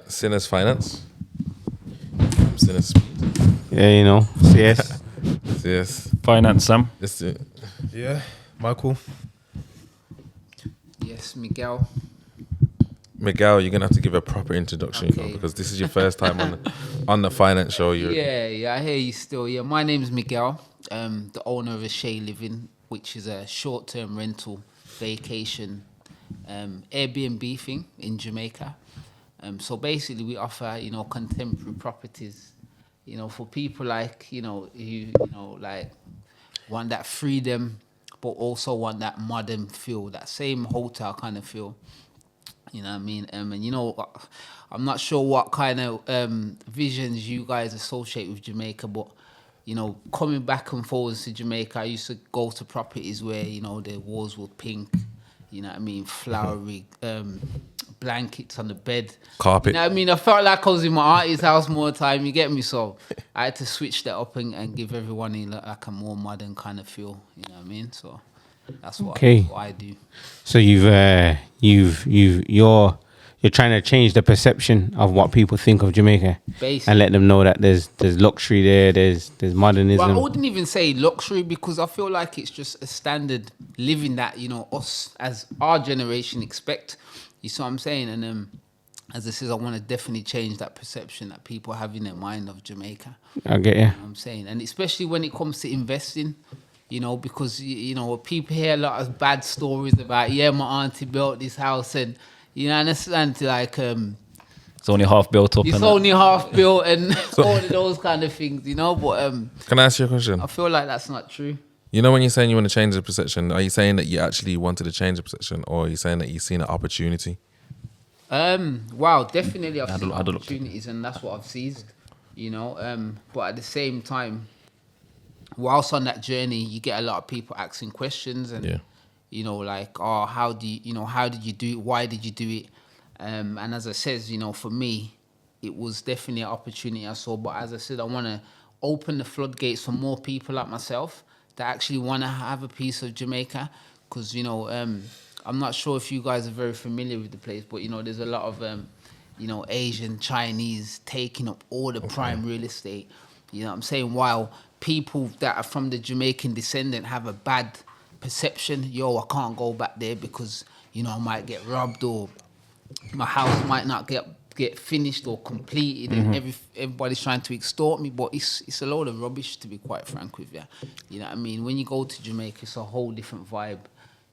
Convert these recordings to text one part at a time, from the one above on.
Sinners Finance. I'm Sinners Speed. Yeah, you know, CS. CS. Finance, Sam. This is Yeah, Michael. Yes, Miguel. Miguel, you're gonna have to give a proper introduction, you know, because this is your first time on the finance show. Yeah, I hear you still. Yeah, my name's Miguel. The owner of Eshae Living, which is a short-term rental vacation Airbnb thing in Jamaica. So basically, we offer contemporary properties, for people like who like want that freedom, but also want that modern feel, that same hotel kind of feel. You know what I mean? And I'm not sure what kind of visions you guys associate with Jamaica, but coming back and forwards to Jamaica, I used to go to properties where the walls were pink. You know what I mean? Flowery blankets on the bed. Carpet. You know what I mean? I felt like I was in my auntie's house more time. You get me? So I had to switch that up and give everyone like a more modern kind of feel. You know what I mean? So that's what I do. So you're trying to change the perception of what people think of Jamaica, Basically. and let them know that there's luxury there, there's modernism. Well, I wouldn't even say luxury, because I feel like it's just a standard living that us as our generation expect. You see what I'm saying? And as I said, I want to definitely change that perception that people have in their mind of Jamaica. I get you. You know what I'm saying? And especially when it comes to investing, because people hear a lot of bad stories about, my auntie built this house, and understand, like It's only half built up. It's only half built and all of those kind of things, But can I ask you a question? I feel like that's not true. When you're saying you want to change the perception, are you saying that you actually wanted to change the perception, or are you saying that you've seen an opportunity? Wow, definitely I've seen opportunities, and that's what I've seized, But at the same time, whilst on that journey, you get a lot of people asking questions, and like, oh, how did you do it? Why did you do it? And as I said, for me, it was definitely an opportunity I saw. But as I said, I want to open the floodgates for more people like myself that actually want to have a piece of Jamaica. Because, I'm not sure if you guys are very familiar with the place, but, there's a lot of, Asian, Chinese taking up all the prime real estate. You know what I'm saying? While people that are from the Jamaican descendant have a bad perception, I can't go back there because, I might get robbed, or my house might not get finished or completed, and everybody's trying to extort me. But it's a load of rubbish, to be quite frank with you. You know what I mean? When you go to Jamaica, it's a whole different vibe.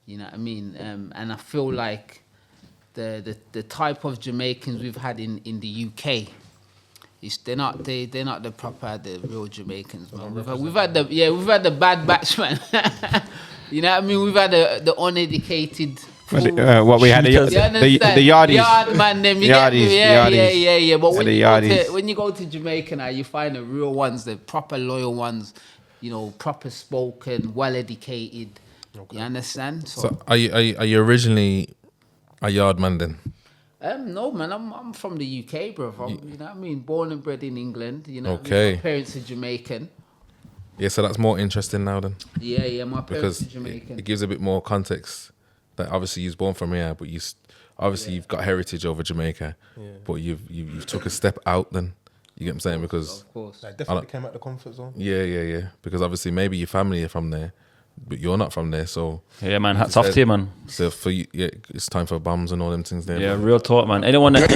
You know what I mean? And I feel like the type of Jamaicans we've had in the UK, they're not the real Jamaicans, man. We've had the bad batch, man. You know what I mean? We've had the uneducated. What we had the yardies. Yard man, them. Yardies. Yeah. But when you go to Jamaica now, you find the real ones, the proper loyal ones. Proper spoken, well educated. Okay. You understand? So are you originally a yard man then? No, man. I'm from the UK, bro. You know what I mean? Born and bred in England. You know. Okay. My parents are Jamaican. Yeah, so that's more interesting now then. Yeah. My parents are because Jamaican. it gives a bit more context. That obviously you're born from here, but you've got heritage over Jamaica, but you've took a step out. Then you get what I'm saying? Because of course, like definitely came out the comfort zone. Yeah. Because obviously maybe your family are from there, but you're not from there. So yeah, man, hats off to you, man. So for you, it's time for bombs and all them things there. Yeah, man. Real talk, man. Anyone that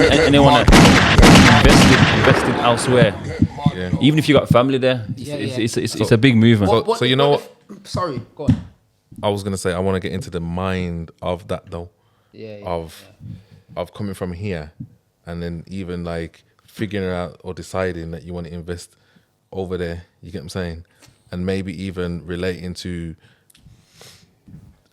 invested elsewhere, even if you got family there, it's a big movement. So you know what? Sorry, go on. I was gonna say I want to get into the mind of that though, of coming from here, and then even like figuring out or deciding that you want to invest over there. You get what I'm saying, and maybe even relating to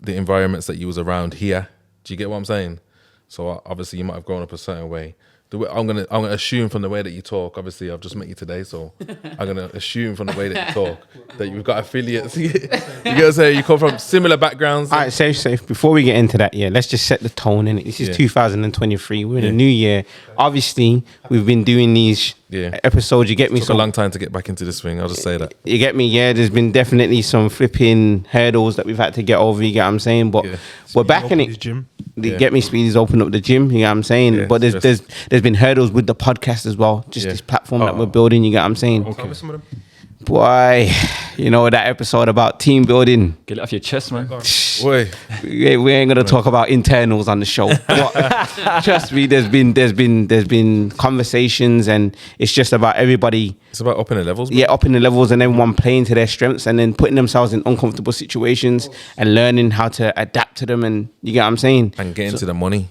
the environments that you was around here. Do you get what I'm saying? So obviously you might have grown up a certain way. The way, I'm gonna assume from the way that you talk. Obviously, I've just met you today, so I'm gonna assume from the way that you talk that you've got affiliates. You get what I'm saying? You come from similar backgrounds. All right, safe. Before we get into that, let's just set the tone in it. This is 2023. We're in a new year. Obviously, we've been doing these episodes. You get me? Took a long time to get back into this thing. I'll just say that. You get me? Yeah. There's been definitely some flipping hurdles that we've had to get over. You get what I'm saying? But we're back in it. Gym. Get me, Speedy's opened up the gym. You know what I'm saying? Yeah, but there's been hurdles with the podcast as well. Just this platform that we're building. You get what I'm saying? Okay. Some of them. Boy, you know that episode about team building. Get it off your chest, man. Boy, We ain't gonna talk about internals on the show. But trust me, there's been conversations, and it's just about everybody. it's about upping the levels. Bro. Yeah, upping the levels, and everyone playing to their strengths, and then putting themselves in uncomfortable situations and learning how to adapt to them. And you get what I'm saying? And get into the money.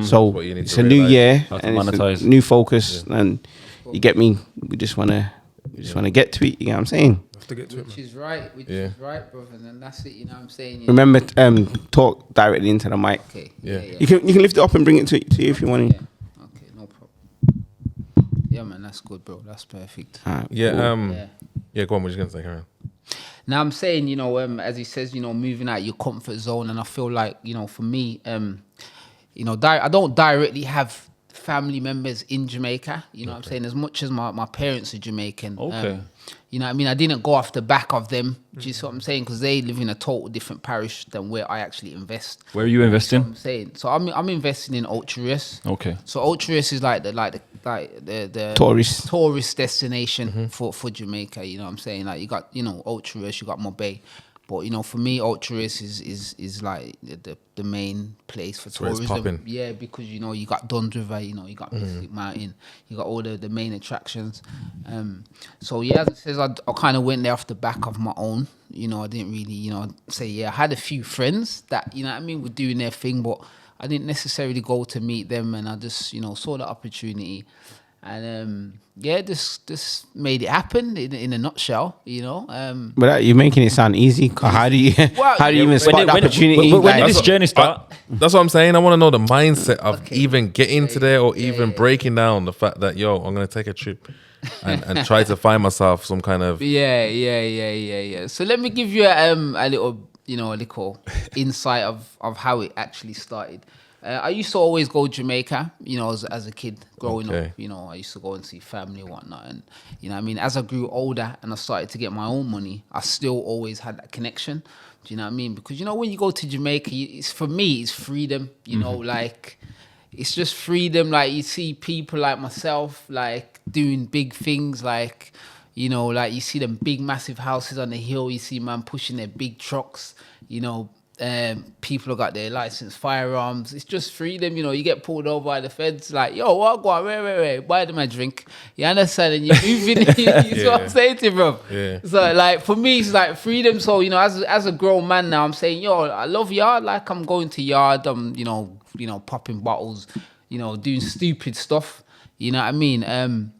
So what you need it's to a new realise. year, How to and it's monetize. a new focus, and you get me. We just wanna get to it. You know what I'm saying? Have to get to it, Which man. is right, which is right, brother. And that's it, you know what I'm saying? You Remember, talk directly into the mic. Okay. Yeah. You can lift it up and bring it to you if you want to. Yeah. Okay, no problem. Yeah, man, that's good, bro. That's perfect. Yeah. Yeah. Yeah. Go on. What you gonna say, Karen? Now I'm saying, you know, as he says, you know, moving out your comfort zone, and I feel like, you know, for me, you know, I don't directly have family members in Jamaica. You know what I'm saying? As much as my parents are Jamaican. Okay. You know what I mean? I didn't go off the back of them. Do you see what I'm saying? Because they live in a total different parish than where I actually invest. Where are you I'm investing? saying. So I'm investing in Ultra-Risk. Okay. So Ultra-Risk is like the tourist destination for Jamaica. You know what I'm saying? Like you got, you know, Ultra-Risk, you got Mobay. But you know, for me, Ultra-Risk is like the main place for where it's tourism. popping. Yeah, because you know you got Duns River, you know you got Mystic Mountain, you got all the main attractions. So yeah, as it says, I kind of went there off the back of my own. You know, I didn't really, you know, say I had a few friends that, you know what I mean, were doing their thing, but I didn't necessarily go to meet them, and I just, you know, saw the opportunity. And yeah, this made it happen in a nutshell, you know. But you're making it sound easy. How do you even spot the opportunity? When did this journey start? That's what I'm saying. I want to know the mindset of even getting to there, or even breaking down the fact that I'm gonna take a trip and try to find myself some kind of Yeah. So let me give you a little, you know, a little insight of how it actually started. I used to always go to Jamaica, you know, as a kid growing up. You know, I used to go and see family and whatnot. And, you know what I mean? As I grew older and I started to get my own money, I still always had that connection. Do you know what I mean? Because, you know, when you go to Jamaica, for me, it's freedom. You know, like, it's just freedom. Like, you see people like myself, like, doing big things. Like, you know, like, you see them big, massive houses on the hill. You see man pushing their big trucks, you know. People have got their licensed firearms. It's just freedom, you know. You get pulled over by the feds, like, yo, what? Go on, wait, buy them a drink. You understand? And you're moving. You see what I'm saying to you, bro? Yeah. So, like, for me, it's like freedom. So, you know, as a grown man now, I'm saying, yo, I love yard. Like, I'm going to yard. I'm, you know, popping bottles. You know, doing stupid stuff. You know what I mean? And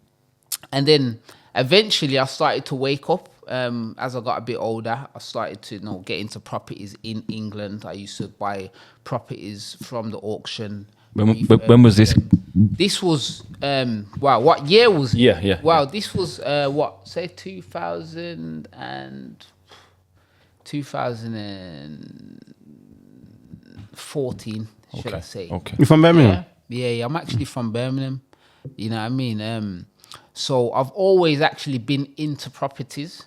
then eventually, I started to wake up. As I got a bit older, I started to, you know, get into properties in England. I used to buy properties from the auction. When was this? This was wow. What year was it? Yeah. Wow, this was what, say 2014, should I say? Okay. You're from Birmingham? Yeah. I'm actually from Birmingham. You know what I mean? So I've always actually been into properties.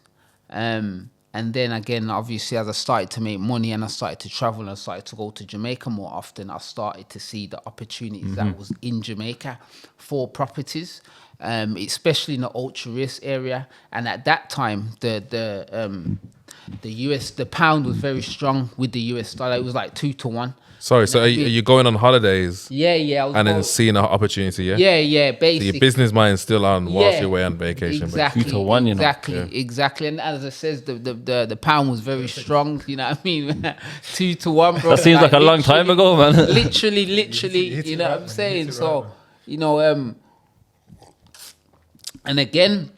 And then again, obviously, as I started to make money and I started to travel and I started to go to Jamaica more often, I started to see the opportunities that was in Jamaica for properties, especially in the Ultra-Risk area. And at that time, the pound was very strong with the US dollar. It was like 2-1. Sorry, so are you going on holidays? Yeah. And then seeing an opportunity, yeah? Yeah, basically. So your business mind's still on whilst you're away on vacation. Exactly. 2-1, you know. Exactly. And as I says, the pound was very strong, you know what I mean? 2-1, bro. That seems like a long time ago, man. Literally, you know what I'm saying? So, you know, and again,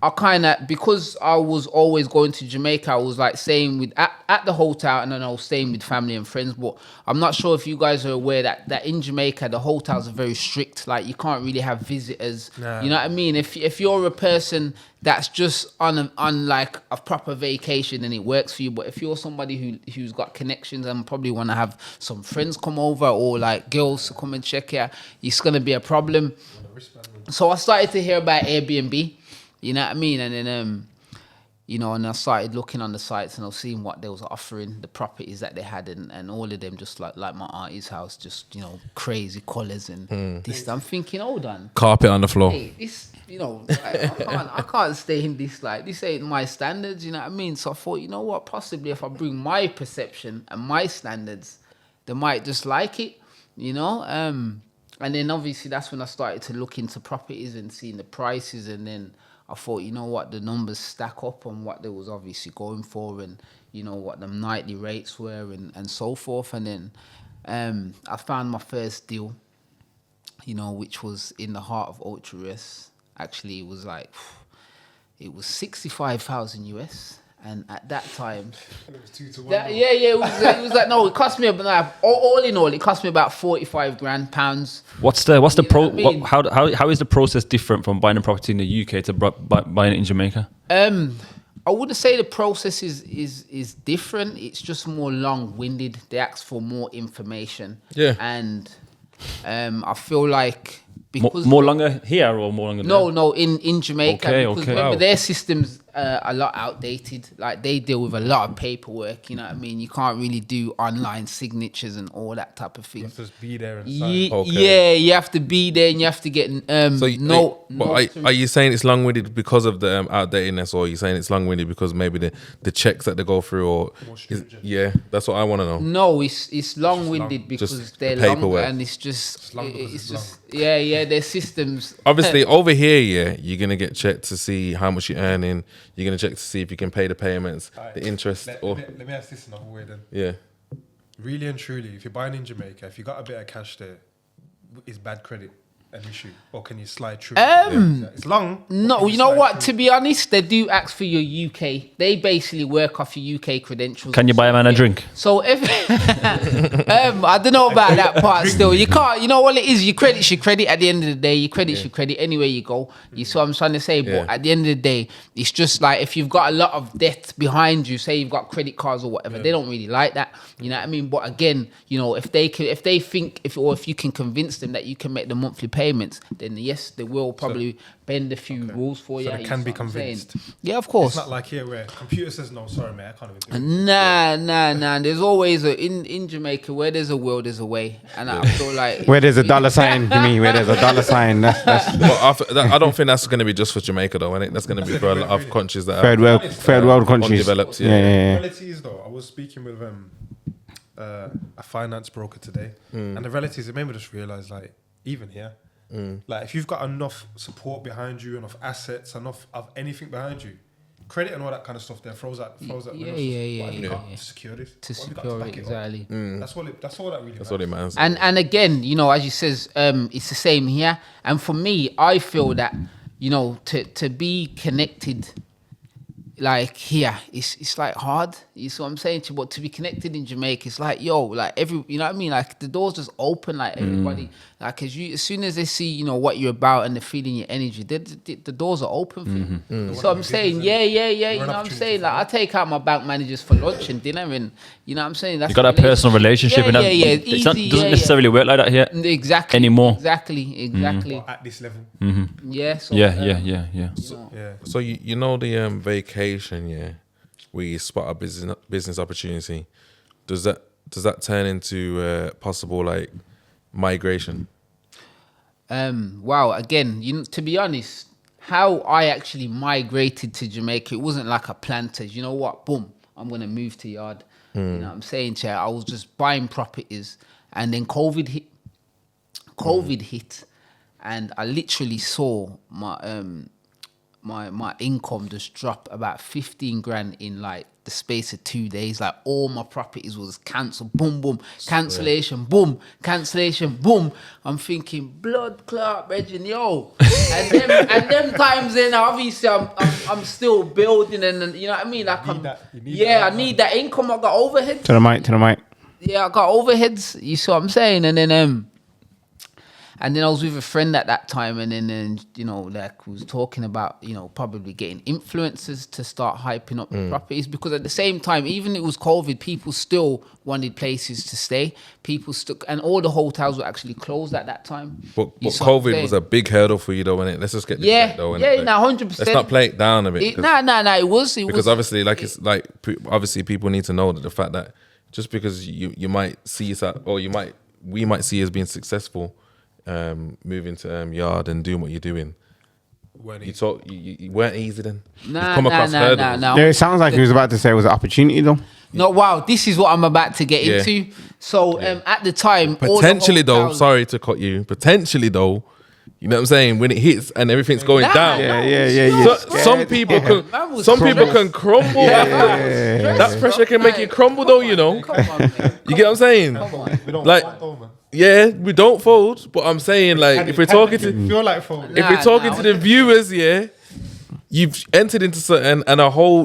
I kind of, because I was always going to Jamaica, I was like staying with at the hotel, and then I was staying with family and friends. But I'm not sure if you guys are aware that in Jamaica the hotels are very strict. Like, you can't really have visitors. Nah. You know what I mean? If you're a person that's just on like a proper vacation, then it works for you. But if you're somebody who's got connections and probably want to have some friends come over, or like girls to come and check you, it's gonna be a problem. So I started to hear about Airbnb. You know what I mean? And then, you know, and I started looking on the sites and I was seeing what they was offering, the properties that they had, and all of them just like my auntie's house, just, you know, crazy colours and this. I'm thinking, hold on, carpet on the floor. hey, this, you know, I can't stay in this, like, this ain't my standards, you know what I mean? So I thought, you know what, possibly if I bring my perception and my standards, they might just like it, you know? And then obviously that's when I started to look into properties and seeing the prices, and then I thought, you know what, the numbers stack up on what they was obviously going for, and, you know, what the nightly rates were and so forth. And then I found my first deal, you know, which was in the heart of Ultra US. Actually, it was like, it was 65,000 US. And at that time, it was 2 to 1. It was like, no, it cost me about, all in all, it cost me about 45 grand pounds. How is the process different from buying a property in the UK to buying it in Jamaica? I wouldn't say the process is different. It's just more long-winded. They ask for more information. Yeah. And I feel like because more longer here or more longer there? No, in Jamaica. Okay, because okay. remember, Wow. their systems a lot outdated. Like, they deal with a lot of paperwork, you know what I mean? You can't really do online signatures and all that type of thing. You have to just be there and sign. Okay. Yeah, you have to be there and you have to get are you saying it's long-winded because of the outdatedness, or are you saying it's long-winded because maybe the checks that they go through, or yeah, that's what I want to know. No, it's long-winded because Just they're the long, paperwork. and it's just long because it's it's just their systems. Obviously, over here, yeah, you're gonna get checked to see how much you're earning. You're gonna check to see if you can pay the payments, the interest, Let me ask this another way then. yeah. Really and truly, if you're buying in Jamaica, if you got a bit of cash there, is bad credit an issue, or can you slide through? It's long. No, you know what? To be honest, they do ask for your UK. They basically work off your UK credentials. Can you buy a man a drink? So if I don't know about that part still. You can't. You know what it is? Your credit's your credit. At the end of the day, your credit's your credit. Anywhere you go, you see what I'm trying to say. But at the end of the day, it's just like if you've got a lot of debt behind you, say you've got credit cards or whatever, they don't really like that. You know what I mean? But again, you know, if they think if you can convince them that you can make the monthly payments, then yes, they will probably bend a few rules for you. So they can be convinced. Yeah, of course. It's not like here where computer says no, sorry mate, I can't even do it. Nah. There's always in Jamaica, where there's a will, there's a way, and I feel like where there's a dollar sign, you mean? Where there's a dollar sign, that's Well, I don't think that's going to be just for Jamaica though. I think that's going to be for a lot of countries that third world countries. Undeveloped. Yeah. The reality is though, I was speaking with a finance broker today, and the reality is it made me just realize, like, even here, like, if you've got enough support behind you, enough assets, enough of anything behind you, credit and all that kind of stuff, there throws out. Yeah. To secure this, to secure it, exactly. That's all that really. That's what it matters. And again, you know, as you says, it's the same here. And for me, I feel that, you know, to be connected, like here, it's like hard. You see what I'm saying to you? But to be connected in Jamaica, it's like, yo, like you know what I mean? Like the doors just open, like everybody, like as soon as they see, you know, what you're about and they're feeling your energy, the doors are open for you. So I'm saying, yeah. You know what I'm saying? Like, I take out my bank managers for lunch and dinner, and you know what I'm saying? That's You got that personal relationship, and that Easy, doesn't necessarily work like that here. Exactly. Anymore. Exactly. At this level. Yeah. So, Yeah. So you know the vacation, where you spot a business opportunity, does that turn into possible like migration? Wow. Again, to be honest, how I actually migrated to Jamaica, it wasn't like a plan to, you know what, boom, I'm gonna move to Yard. You know what I'm saying, Chair? I was just buying properties, and then COVID hit, and I literally saw my income just drop about 15 grand in like the space of 2 days. Like, all my properties was cancelled. Boom, cancellation, boom, cancellation, boom. I'm thinking, blood clot, Reggie, yo. and them times then, obviously I'm still building, and you know what I mean? Like, I need that income. I got overheads. To the mic. Yeah, I got overheads. You see what I'm saying? And then And then I was with a friend at that time, and then you know, like we was talking about, you know, probably getting influencers to start hyping up the properties, because at the same time, even it was COVID, people still wanted places to stay. People still, and all the hotels were actually closed at that time. But COVID was a big hurdle for you, though, wasn't it? Let's just get this right, though. Yeah, 100%. Let's not play it down a bit. It was because obviously, obviously, people need to know that the fact that just because you might see us we might see as being successful, moving to Yard and doing what you're doing. You weren't easy then. Nah. Yeah, it sounds like he was about to say it was an opportunity though. No, wow, this is what I'm about to get into. So at the time, potentially though, sorry to cut you. Potentially though, you know what I'm saying? When it hits and everything's going down. Yeah. Some people can crumble. That pressure can make you crumble though, you know. Come on, man. You get what I'm saying? We don't Like, fight though, man. yeah, we don't fold, but I'm saying like if we're talking to the viewers, you've entered into something and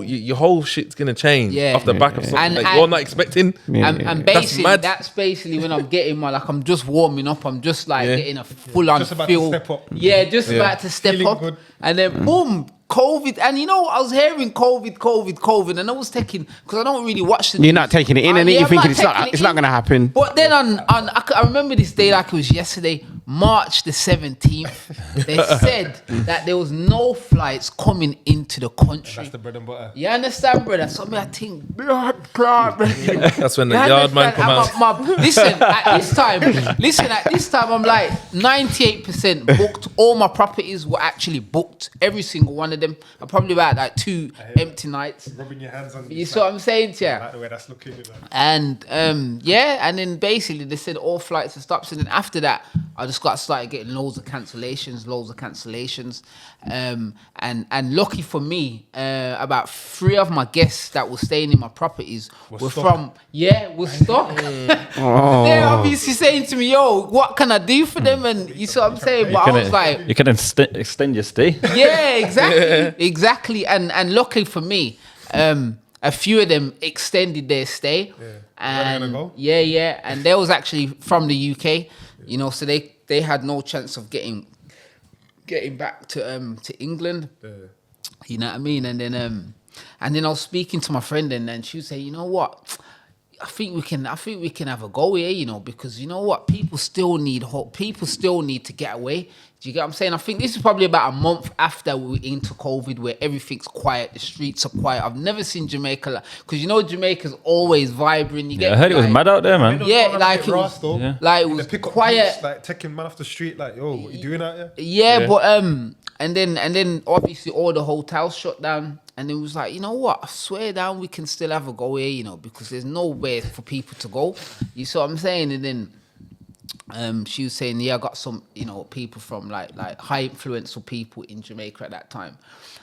your whole shit's gonna change off the back of something that you're not expecting. And basically, that's basically when I'm getting I'm just warming up. I'm just like getting a full on feel. Just about to step Feeling up. good. And then boom, COVID. And you know, I was hearing COVID, and I was taking, because I don't really watch the news. You're not taking it in, and you're thinking it's not gonna happen. But then I remember this day like it was yesterday, March the 17th. They said that there was no flights coming into the country. That's the bread and butter. You understand, brother? So I think blood clot. That's when the yard man come out. Listen, at this time, I'm like 98% booked. All my properties were actually booked. Every single one of them. I probably about like 2 empty nights. Rubbing your hands on. You see what I'm saying to you? I like the way that's looking. And and then they said all flights are stopped. And then after that, I just started getting loads of cancellations. And lucky for me, about 3 of my guests that were staying in my properties were stuck. They're obviously saying to me, yo, what can I do for them? And you see what I'm saying? But I was like, you can extend your stay. Yeah, exactly. And luckily for me, a few of them extended their stay. And go? And they was actually from the UK, you know, so they had no chance of getting back to England. You know what I mean? And then I was speaking to my friend, and then she would say, you know what? I think we can have a go here, you know, because you know what? People still need hope. People still need to get away. Do you get what I'm saying? I think this is probably about a month after we were into COVID, where everything's quiet, the streets are quiet. I've never seen Jamaica because you know Jamaica's always vibrant. I heard it was mad out there, man. Yeah, like it was, like it was quiet. Beats, like taking man off the street, like yo, what you doing out here? Yeah, but and then obviously all the hotels shut down. And it was like, you know what? I swear down, we can still have a go here, you know, because there's nowhere for people to go. You see what I'm saying? And then she was saying, I got some, you know, people from like high influential people in Jamaica at that time.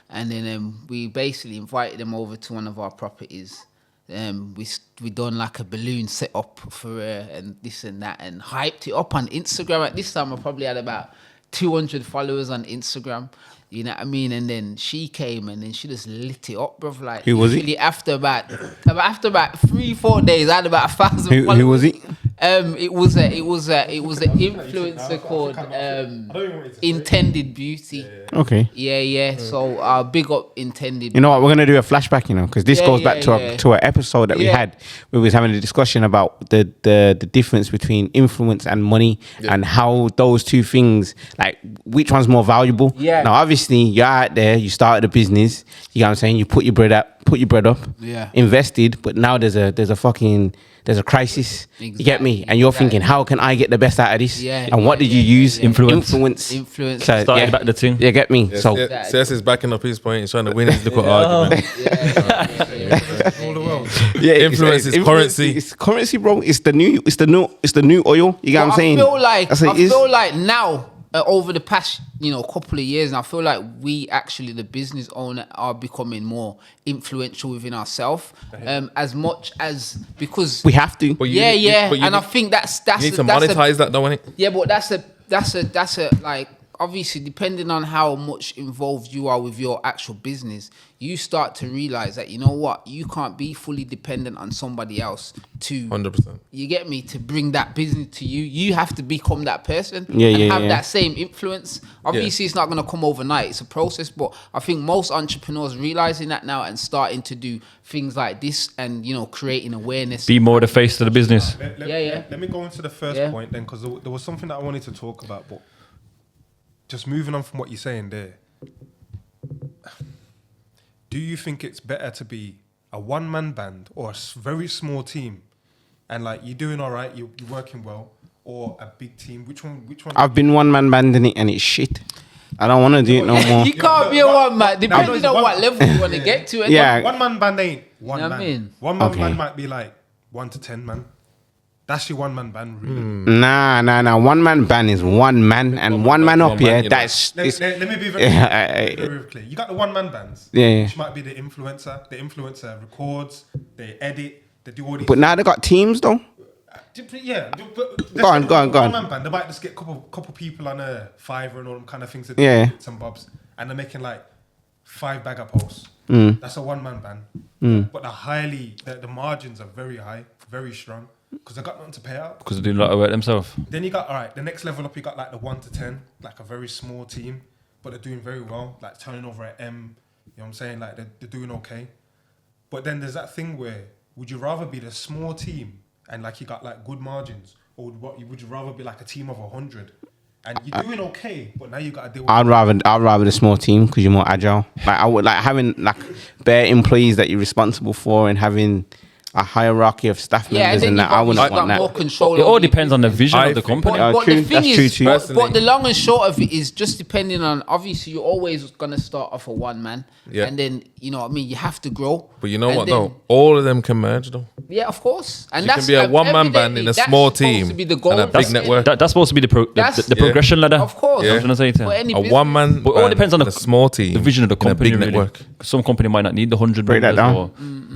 And then we basically invited them over to one of our properties. We done like a balloon set up for her and this and that, and hyped it up on Instagram. At this time, I probably had about 200 followers on Instagram. You know what I mean? And then she came and then she just lit it up, bro. Like, who was it? After about 3-4 days, I had about 1,000 followers. Who was it? It was an influencer called Intended Beauty. Okay. Yeah. So big up Intended. You know what? We're gonna do a flashback, you know, because this goes back to an episode that we had. We was having a discussion about the difference between influence and money and how those two things, like, which one's more valuable. Yeah. Now, obviously, you're out there. You started a business. You know what I'm saying? You put your bread up. Yeah. Invested, but now there's a crisis. Exactly. You get me? And you're thinking, how can I get the best out of this? Yeah. And what did you use? Influence. So, started back the thing. You get me? Yeah, so CS is backing up his point. He's trying to win his little argument. All the world. Yeah, influence is currency. It's currency, bro. It's the new oil. You get what I'm saying? I feel like now, over the past, couple of years, and I feel like we actually, the business owner, are becoming more influential within ourselves, as much as, because we have to. And I think that's you need to monetize that, don't you? Yeah, but that's a like, obviously, depending on how much involved you are with your actual business, you start to realize that, you know what, you can't be fully dependent on somebody else to 100%. You get me, to bring that business to you. You have to become that person and have that same influence. Obviously, it's not going to come overnight. It's a process, but I think most entrepreneurs realizing that now and starting to do things like this and, you know, creating awareness. Be more the face of the business. Let me go into the first point then, because there was something that I wanted to talk about, but just moving on from what you're saying there. Do you think it's better to be a one-man band or a very small team, and like you're doing all right, you're working well, or a big team? Which one? I've been one-man banding it and it's shit. I don't want to do it no more. You can't be a one-man, depending on what level you want to get to. Yeah. One-man band ain't one man. I mean? One-man band might be like 1 to 10 man. That's your one-man band, really. Nah. One-man band is one man, and one man up here. That's let me be very clear. You got the one-man bands, which might be the influencer. The influencer records, they edit, they do all these. But now they got teams though. Yeah, go on. One-man band, they might just get a couple people on a Fiverr and all them kind of things. Some bobs, and they're making like 5 bagger posts. That's a one-man band. But the margins are very high, very strong. Because they got nothing to pay out. Because they do a lot of work themselves. Then you got, the next level up, you got like the 1 to 10, like a very small team, but they're doing very well, like turning over at M, you know what I'm saying? Like they're doing okay. But then there's that thing where, would you rather be the small team and like you got like good margins, or would you rather be like a team of 100 and you're doing okay, but now you got to deal with I'd rather the small team because you're more agile. Like I would like having like bare employees that you're responsible for and having a hierarchy of staff members and that. I wouldn't want that. More control. It all depends on the vision of the company. But the thing is, true. but the long and short of it is just depending on, obviously you're always going to start off a one man. Yeah. And then, you know what I mean, you have to grow. But you know what though? All of them can merge though. Yeah, of course. And You that's can be a one-man band in a small team to be the goal. and a big network. That's supposed to be the progression ladder. Of course. Yeah. I'm trying to say A one-man But it all depends on the small team, the vision of the company. in a big Really. network. Some company might not need the 100 Break that members down.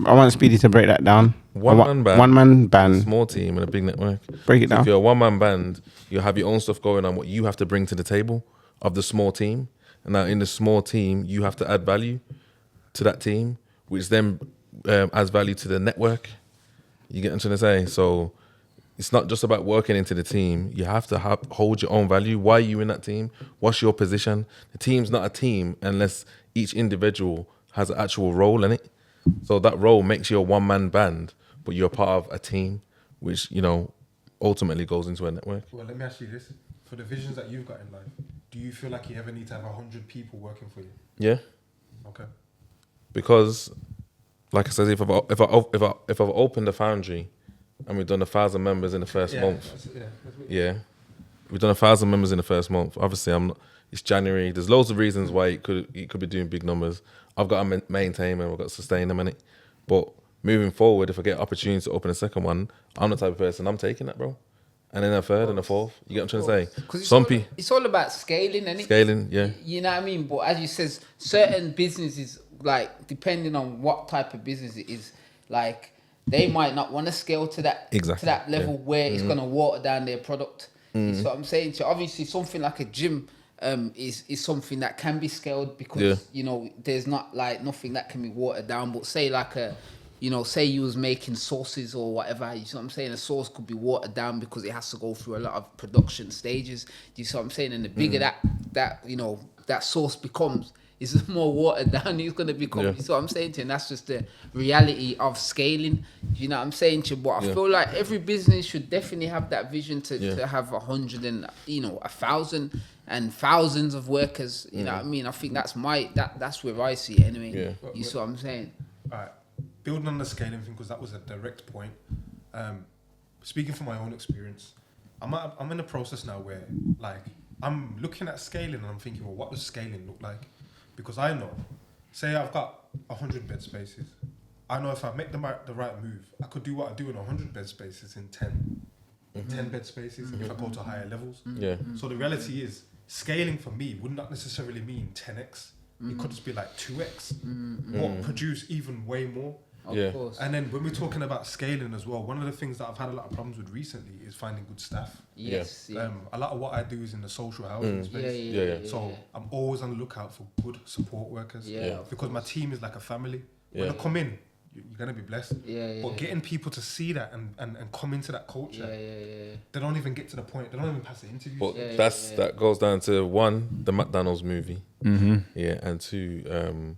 I want Speedy to break that down. One-man band. Small team and a big network. Break it down. If you're a one-man band, you have your own stuff going on, what you have to bring to the table of the small team. And now in the small team, you have to add value to that team, which then adds value to the network. You get what I'm trying to say? So it's not just about working into the team. You have to hold your own value. Why are you in that team? What's your position? The team's not a team unless each individual has an actual role in it. So that role makes you a one-man band, but you're part of a team, which, you know, ultimately goes into a network. Well, let me ask you this. For the visions that you've got in life, do you feel like you ever need to have 100 people working for you? Yeah. Okay. Because, like I said, if I've opened a foundry and we've done 1,000 members in the first month, we've done 1,000 members in the first month. Obviously, it's January. There's loads of reasons why it could be doing big numbers. I've got to maintain them. I've got to sustain them in it. But moving forward, if I get an opportunity to open a second one, I'm the type of person, I'm taking that, bro. And then a third and a fourth. You get what I'm trying to say? It's all about scaling, isn't it? Scaling, yeah. You know what I mean? But as you said, certain businesses, like, depending on what type of business it is, like, they might not want to scale to that level where it's going to water down their product. That's what I'm saying. So obviously something like a gym is something that can be scaled because, you know, there's not like nothing that can be watered down. But say like say you was making sauces or whatever, you know what I'm saying? A sauce could be watered down because it has to go through a lot of production stages. Do you see what I'm saying? And the bigger that sauce becomes, is the more watered down it's going to become. You see what I'm saying to you? And that's just the reality of scaling. You know what I'm saying to you? But I feel like every business should definitely have that vision to have 100 and 1,000 and thousands of workers. You know what I mean? I think that's where I see it anyway. Yeah. You see what I'm saying? All right. Building on the scaling thing, because that was a direct point. Speaking from my own experience, I'm in a process now where like I'm looking at scaling and I'm thinking, well, what does scaling look like? Because I know, say I've got 100 bed spaces. I know if I make the right move, I could do what I do in 100 bed spaces in 10. 10 bed spaces if I go to higher levels. Yeah. So the reality is, scaling for me would not necessarily mean 10x. It could just be like 2x, or produce even way more. Of course. And then when we're talking about scaling as well, one of the things that I've had a lot of problems with recently is finding good staff. Yes. Yeah. A lot of what I do is in the social housing space. So I'm always on the lookout for good support workers. Because my team is like a family. When they come in, you're gonna be blessed. But getting people to see that and come into that culture, they don't even get to the point. They don't even pass the interviews. But that goes down to one, the McDonald's movie, and two,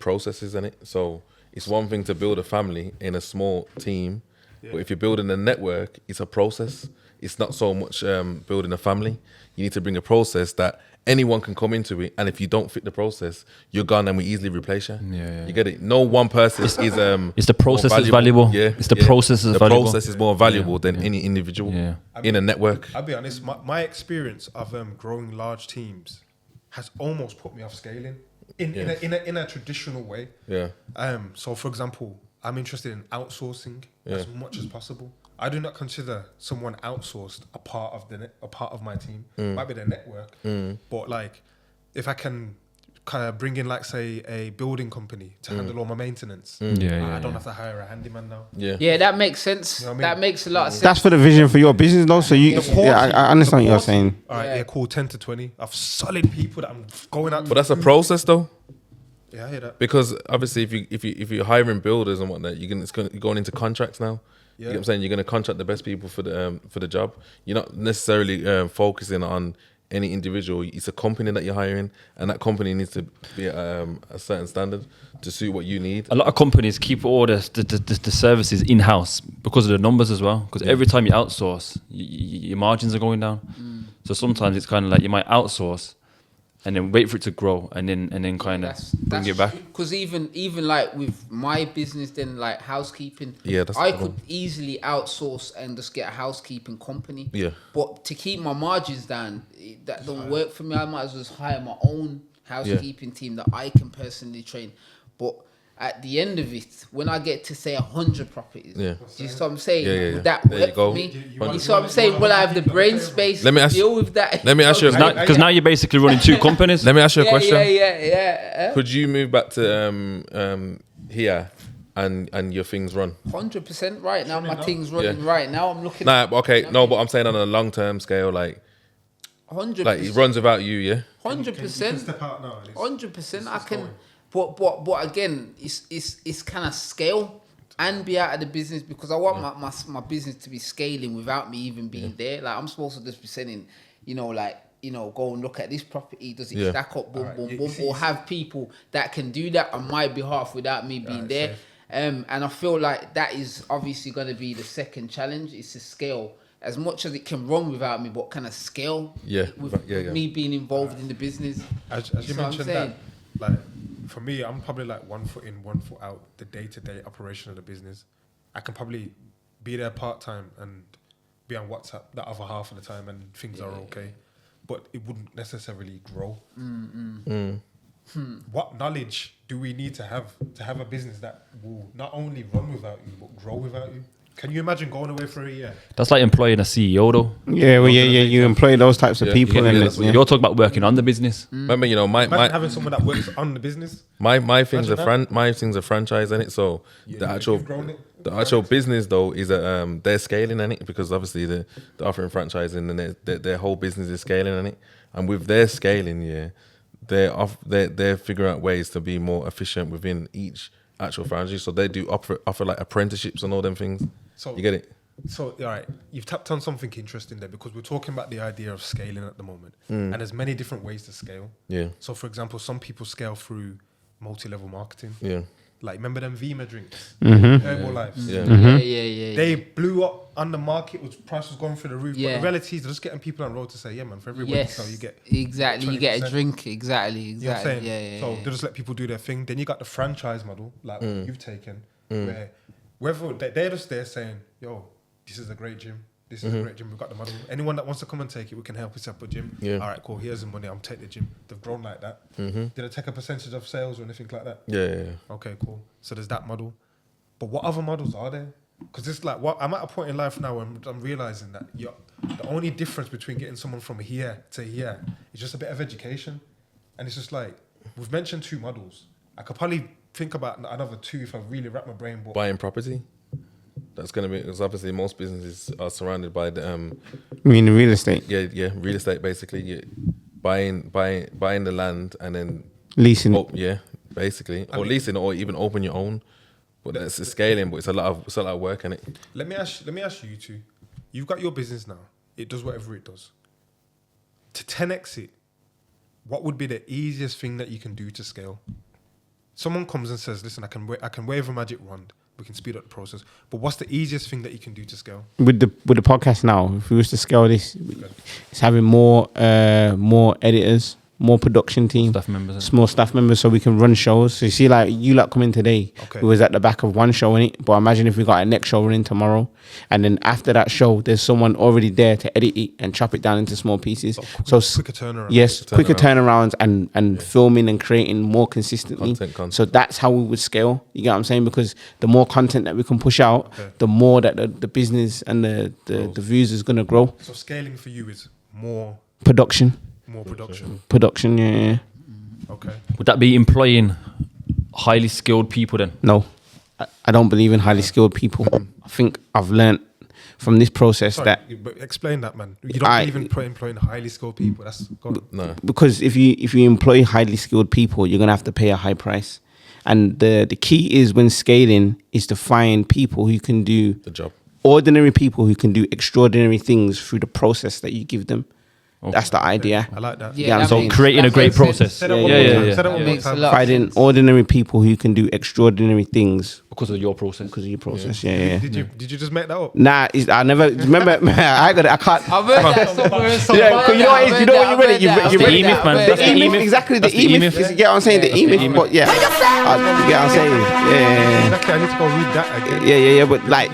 processes in it. So it's one thing to build a family in a small team, but if you're building a network, it's a process. It's not so much building a family. You need to bring a process that anyone can come into it, and if you don't fit the process, you're gone, and we easily replace you. You get it? No one person is it's the process is valuable. It's the process is valuable. The process is more valuable than any individual in a network. I'll be honest, my experience of growing large teams has almost put me off scaling in a traditional way. So for example, I'm interested in outsourcing as much as possible. I do not consider someone outsourced a part of my team. Might be their network, but like if I can kind of bring in, like, say, a building company to handle all my maintenance, I don't have to hire a handyman now. Yeah, that makes sense. You know what I mean? That makes a lot of sense. That's for the vision for your business, though. So I understand what you're saying. All right, cool. 10 to 20 of solid people that I'm going out. But that's a process, though. Yeah, I hear that. Because obviously, if you're hiring builders and whatnot, you're going into contracts now. You know what I'm saying? You're going to contract the best people for the job. You're not necessarily focusing on any individual. It's a company that you're hiring, and that company needs to be a certain standard to suit what you need. A lot of companies keep all the services in-house because of the numbers as well. Because every time you outsource, your margins are going down. So sometimes it's kind of like you might outsource and then wait for it to grow, and then kind of bring it back. Because even like with my business, then like housekeeping, I could easily outsource and just get a housekeeping company. But to keep my margins down, that don't work for me. I might as well just hire my own housekeeping team that I can personally train. But at the end of it, when I get to say 100 properties, do you see what I'm saying? Would that work for me? You see what I'm saying? Will I have the brain space to deal with that? Let me ask you, because now you're basically running two companies. Let me ask you a question. Could Could you move back to here and your things run? 100% right now. My thing's running right now. I'm looking. No, but I'm saying on a long term scale, like 100%. Like it runs without you, 100%. Step out now. 100%. I can. But again, it's kind of scale and be out of the business, because I want my business to be scaling without me even being there. Like I'm supposed to just be sending, go and look at this property. Does it stack up? Boom. Or have people that can do that on my behalf without me being there. Safe. And I feel like that is obviously going to be the second challenge. It's to scale as much as it can run without me, but kind of scale with me being involved in the business. As you mentioned that, like, for me, I'm probably like 1 foot in, 1 foot out, the day-to-day operation of the business. I can probably be there part-time and be on WhatsApp that other half of the time, and things are okay. But it wouldn't necessarily grow. What knowledge do we need to have a business that will not only run without you, but grow without you? Can you imagine going away for a year? That's like employing a CEO, though. You employ those types of people. You're talking about working on the business. Remember, my having someone that works on the business. My thing's a franchise in it. So the actual business though is they're scaling in it, because obviously they're offering franchising and their whole business is scaling in it. And with their scaling, they're figuring out ways to be more efficient within each actual franchise. So they do offer like apprenticeships and all them things. So you get it? So, all right, you've tapped on something interesting there, because we're talking about the idea of scaling at the moment. And there's many different ways to scale. So, for example, some people scale through multi-level marketing. Like, remember them Vima drinks? Herbalife. They blew up on the market. Price was going through the roof. But the reality is they're just getting people on road to say, man, for every one you sell, you get... Exactly, you get a drink. Exactly. You know what I'm saying? So they just let people do their thing. Then you got the franchise model, like what you've taken, where whether they're just there saying, yo, this is a great gym. This is a great gym. We've got the model. Anyone that wants to come and take it, we can help you set up a gym. All right, cool. Here's the money. I'm take the gym. They've grown like that. Did they take a percentage of sales or anything like that? Okay, cool. So there's that model. But what other models are there? Because it's like, I'm at a point in life now where I'm realizing that the only difference between getting someone from here to here is just a bit of education. And it's just like, we've mentioned 2 models. I could probably think about another 2 if I really wrap my brain. But buying property. That's going to be, because obviously most businesses are surrounded by the You mean real estate? yeah, real estate basically. Buying the land and then Leasing. Basically, or leasing, or even open your own. But that's the scaling. But it's a lot of work in it. Let me ask you two. You've got your business now. It does whatever it does. To 10x it, what would be the easiest thing that you can do to scale? Someone comes and says, "Listen, I can wave a magic wand. We can speed up the process." But what's the easiest thing that you can do to scale? With the podcast now, if we was to scale this, it's having more editors, more production team, more staff members, so we can run shows. So you see, like you lot come in today, we was at the back of one show in it, but imagine if we got a next show running tomorrow, and then after that show, there's someone already there to edit it and chop it down into small pieces. So quicker turnaround. Yes, quicker turnarounds and filming and creating more consistently. Content. So that's how we would scale. You get what I'm saying? Because the more content that we can push out, the more that the business and the views is gonna grow. So scaling for you is more production. More production. Production, yeah. Okay. Would that be employing highly skilled people then? No, I don't believe in highly skilled people. I think I've learned from this process Sorry, that. But explain that, man. You don't believe in employing highly skilled people. That's no. Because if you employ highly skilled people, you're gonna have to pay a high price. And the key is when scaling is to find people who can do the job. Ordinary people who can do extraordinary things through the process that you give them. Okay. That's the idea. I like that. Yeah, so creating a great process. Finding ordinary people who can do extraordinary things because of your process. Because of your process. Yeah. Did you just make that up? Nah, I never remember. I can't. I've heard that somewhere. Yeah, you know what? You know when you read it, you read the E-myth, man. That's the E-myth. Exactly, the E-myth. You get what I'm saying? The E-myth. But yeah, you get what I'm saying? Yeah. Exactly. I need to go read that again. Yeah. But like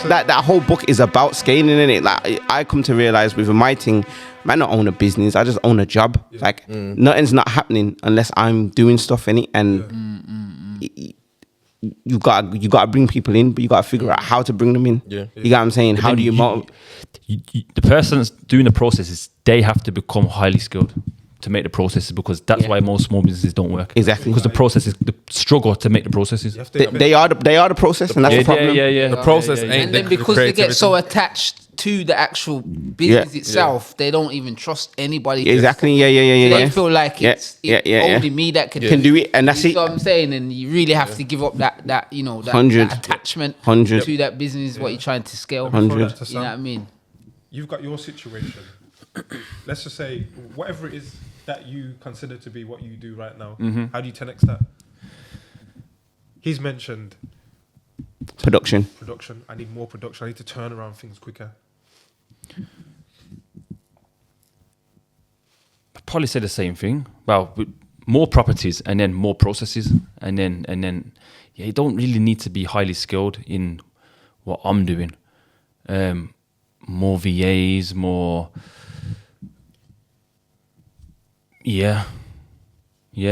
that whole book is about scaling, isn't it? Like I come to realize with my thing, man, not own a business. I just own a job. Yeah. Like nothing's not happening unless I'm doing stuff in it. And you got to bring people in, but you got to figure out how to bring them in. Yeah. You get what I'm saying? How do you motivate? The person that's doing the processes, they have to become highly skilled to make the processes, because that's why most small businesses don't work. Exactly. Because the processes, the struggle to make the processes. They are the process, and that's the problem. Yeah. The process ain't. And then because they get so attached to the actual business itself, they don't even trust anybody. Exactly. Yeah. They feel like it's only me that can do it, and that's it. You know what I'm saying? And you really have to give up that that attachment 100 to that business, what you're trying to scale. 100. You know what I mean? You've got your situation. Let's just say whatever it is that you consider to be what you do right now. How do you 10x that? He's mentioned production. I need more production. I need to turn around things quicker. I'd probably say the same thing. Well, with more properties and then more processes, and then you don't really need to be highly skilled in what I'm doing. More VAs, more. Yeah.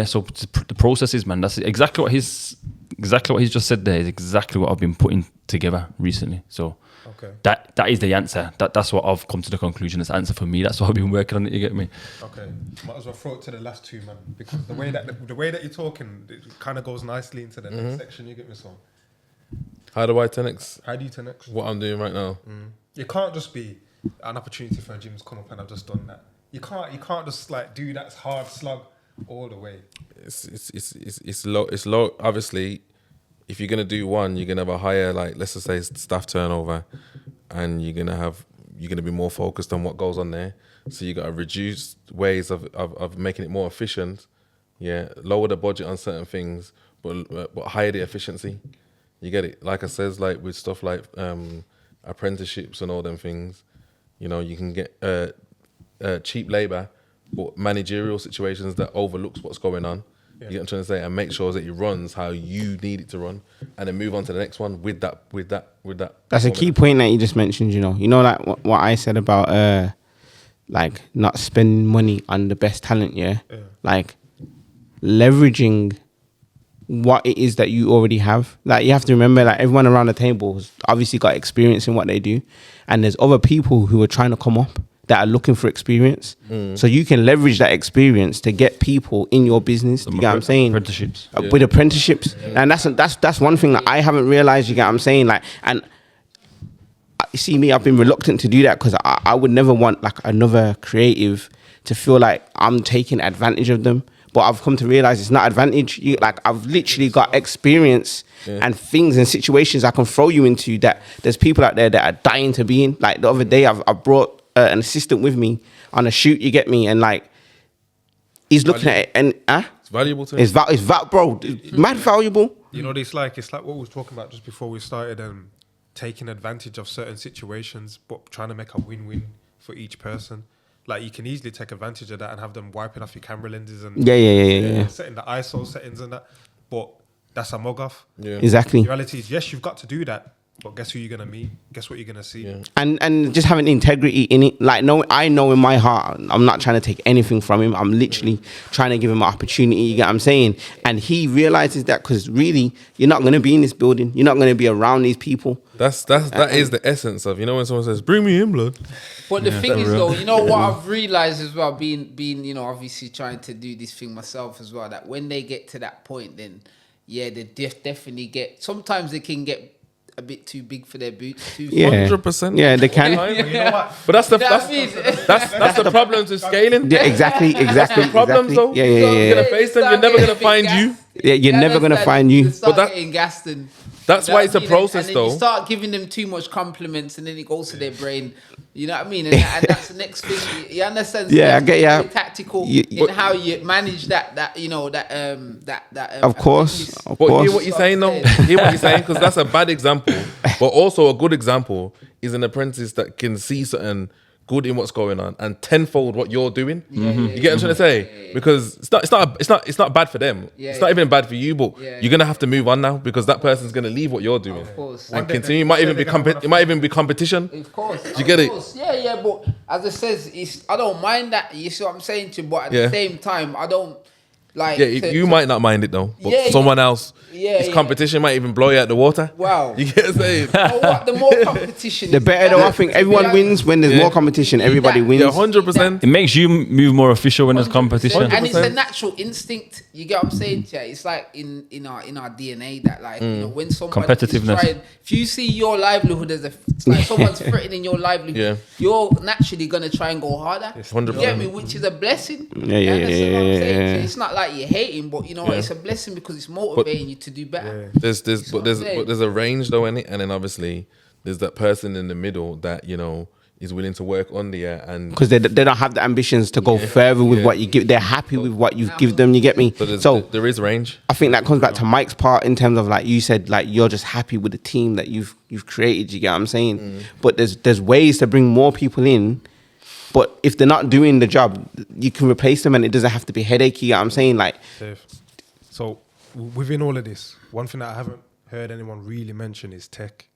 So the processes, man. That's exactly what he's just said there. Is exactly what I've been putting together recently. So that is the answer. That's what I've come to the conclusion. It's the answer for me. That's what I've been working on it. You get me? Okay. Might as well throw it to the last two, man, because the way that you're talking, it kind of goes nicely into the next section. You get me? So how do I 10x? How do you 10x what I'm doing right now? It can't just be an opportunity for a gym to come up and I've just done that. You can't just like do that hard slug all the way. It's low. Obviously, if you're gonna do one, you're gonna have a higher, like, let's just say, staff turnover, and you're gonna be more focused on what goes on there. So you got to reduce ways of making it more efficient. Yeah, lower the budget on certain things, but higher the efficiency. You get it? Like I says, like with stuff like apprenticeships and all them things, you can get cheap labor, but managerial situations that overlooks what's going on. You get what I'm trying to say, and make sure that it runs how you need it to run, and then move on to the next one with that. That's a key point that you just mentioned. Like what I said about like not spending money on the best talent. Like leveraging what it is that you already have. Like you have to remember, like everyone around the table has obviously got experience in what they do, and there's other people who are trying to come up that are looking for experience. So you can leverage that experience to get people in your business. You get what I'm saying? Apprenticeships. With apprenticeships. And that's one thing that I haven't realized, you get what I'm saying? Like, and you see me, I've been reluctant to do that because I would never want like another creative to feel like I'm taking advantage of them. But I've come to realize it's not advantage. I've literally got experience and things and situations I can throw you into that there's people out there that are dying to be in. Like the other day, I brought an assistant with me on a shoot, you get me? And like, he's looking at it and, It's valuable to him. Bro, mad valuable. You know, it's like what we were talking about just before we started, taking advantage of certain situations, but trying to make a win-win for each person. Like you can easily take advantage of that and have them wiping off your camera lenses and setting the ISO settings and that. But that's a mug off. Yeah. Exactly. The reality is, yes, you've got to do that. But guess who you're gonna meet? Guess what you're gonna see? Yeah. And just having integrity in it. Like, I know in my heart, I'm not trying to take anything from him. I'm literally trying to give him an opportunity. You get what I'm saying? And he realizes that because really, you're not gonna be in this building. You're not gonna be around these people. That is the essence of, you know, when someone says, "Bring me in, blood." But the thing is, though, you know what I've realized as well, being you know, obviously trying to do this thing myself as well, that when they get to that point, then they definitely get. Sometimes they can get a bit too big for their boots. 100%. Yeah, they can. You know what? But that's the problem to scaling. Yeah, exactly. That's the problem, though. Yeah. You're gonna face them. You're never gonna find you. Yeah, you're never gonna find you. But getting gassed and that's why it's a process, and then though. You start giving them too much compliments, and then it goes to their brain. You know what I mean? And that's the next thing. You understand? Yeah, I get ya. Tactical in how you manage that. You know that. Of course. But hear what you're saying, though. Hear what you're saying, because that's a bad example. But also a good example is an apprentice that can see something good in what's going on and tenfold what you're doing. You get what I'm trying to say? Because it's not bad for them. It's not even bad for you, but you're gonna have to move on now because that person's gonna leave what you're doing. Of course. And continue. It might even be competition. Of course. Do you get it? Yeah. But as I says, I don't mind that. You see what I'm saying to you? But at the same time, I don't like. Yeah, you might not mind it though, but someone else. His competition might even blow you out the water. Wow. You get what I'm saying? You know what? The more competition, The better though. I think everyone wins when there's more competition. Everybody wins. Yeah, 100%. It makes you move more official when there's competition. 100%. And it's a natural instinct. You get what I'm saying? Yeah, it's like in our DNA that like you know when someone competitiveness. if you see your livelihood as like someone's threatening your livelihood, you're naturally gonna try and go harder. 100%. You get me? Which is a blessing. Yeah. It's not like you're hating, but you know it's a blessing because it's motivating you to do better. There's a range though in it, and then obviously there's that person in the middle that, you know, is willing to work on the air, and because they don't have the ambitions to go further with what you give. They're happy with what you give them. You get me? So there is range. I think that comes back to Mike's part in terms of like you said, like you're just happy with the team that you've created. You get what I'm saying? But there's ways to bring more people in. But if they're not doing the job, you can replace them, and it doesn't have to be headachy. You know what I'm saying? Like, so within all of this, one thing that I haven't heard anyone really mention is tech.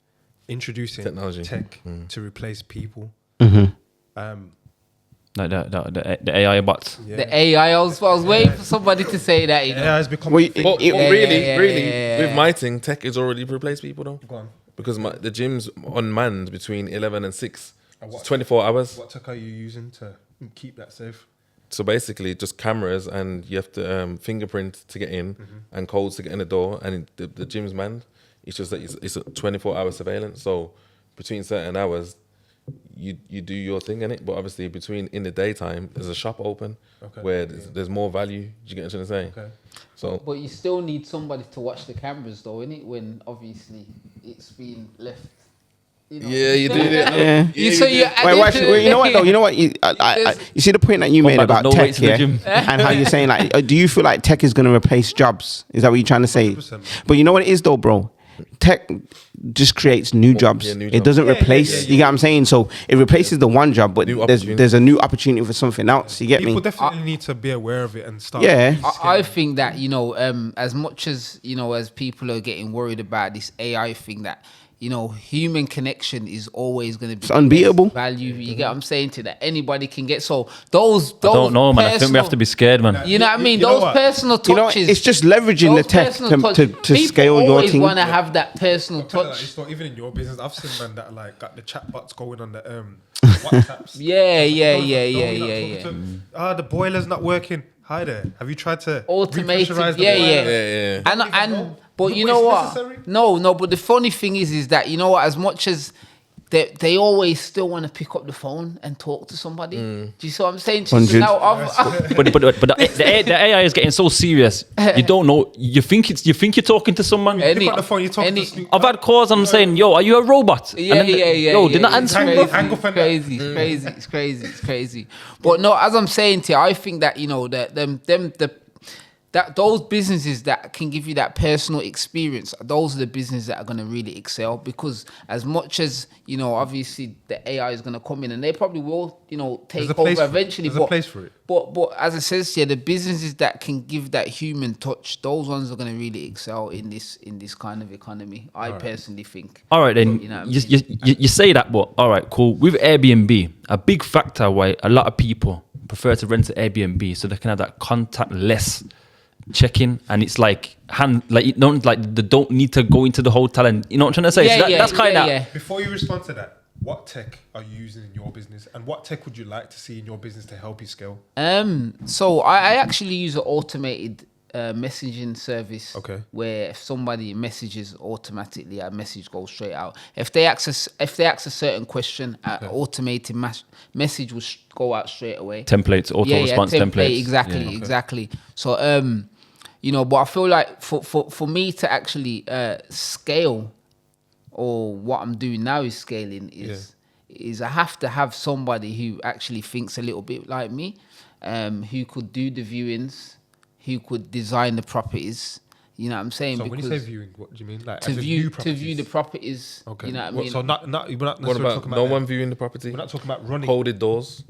Introducing Technology. Tech to replace people. Like the AI bots. The AI, I was waiting for somebody to say that. You know? AI has become But really, with my thing, tech has already replaced people though. Go on. Because the gym's unmanned between 11 and 6. And It's 24 hours. What tech are you using to keep that safe? So basically, just cameras, and you have to fingerprint to get in and codes to get in the door, and the gym's manned. It's just that it's a 24-hour surveillance. So between certain hours, you do your thing in it. But obviously, in the daytime, there's a shop open where there's more value. Do you get what I'm trying to say? Okay. So, but you still need somebody to watch the cameras, though, innit? When obviously it's been left. You know. Yeah, you do it. Yeah. Wait, you know what though? You know what? You see the point that you made about tech, and how you're saying like, do you feel like tech is going to replace jobs? Is that what you're trying to say? 100%. But you know what it is though, bro? Tech just creates new jobs. It doesn't replace. You get what I'm saying? So it replaces the one job, but there's a new opportunity for something else. You get People me? definitely need to be aware of it and start. Yeah. I think that, you know, as much as, you know, as people are getting worried about this AI thing, that, human connection is always going to be unbeatable value. You get what I'm saying to that anybody can get. So those I don't know, man. I think we have to be scared, man. You know what I mean? Those personal touches. It's just leveraging the tech to scale your thing. People always want to have that personal touch. It's not even in your business. I've seen man that like got the chatbots going on the WhatsApps. Yeah. The boiler's not working. Hi there. Have you tried to automate repressurize it? Yeah. And but you know what? Necessary? No. But the funny thing is that you know what? As much as they always still want to pick up the phone and talk to somebody. Do you see what I'm saying? So now but the AI is getting so serious. You don't know. You think you're talking to someone. Pick up the phone. You're talking to I've had calls. I'm saying, yo, are you a robot? Yeah. Yo, did not answer. It's crazy. But no, as I'm saying to you, I think that that those businesses that can give you that personal experience, those are the businesses that are going to really excel. Because as much as obviously the AI is going to come in, and they probably will, take over eventually. There's a place for it. But as I says here, the businesses that can give that human touch, those ones are going to really excel in this kind of economy. I personally think. All right, then you say that, but all right, cool. With Airbnb, a big factor why a lot of people prefer to rent an Airbnb so they can have that contactless check-in, and it's they don't need to go into the hotel, and you know what I'm trying to say. That's kind of. Before you respond to that, what tech are you using in your business, and what tech would you like to see in your business to help you scale? So I actually use an automated messaging service. Okay. Where if somebody messages automatically, a message goes straight out. If they ask a certain question, an automated message will go out straight away. Templates, auto response templates. Exactly. So but I feel like for me to actually scale, or what I'm doing now is scaling, is I have to have somebody who actually thinks a little bit like me, who could do the viewings, who could design the properties. You know what I'm saying? So when you say viewing, what do you mean? Like to view the properties. Okay. You know what I mean? So we're not What about no one viewing the property? We're not talking about running Coded doors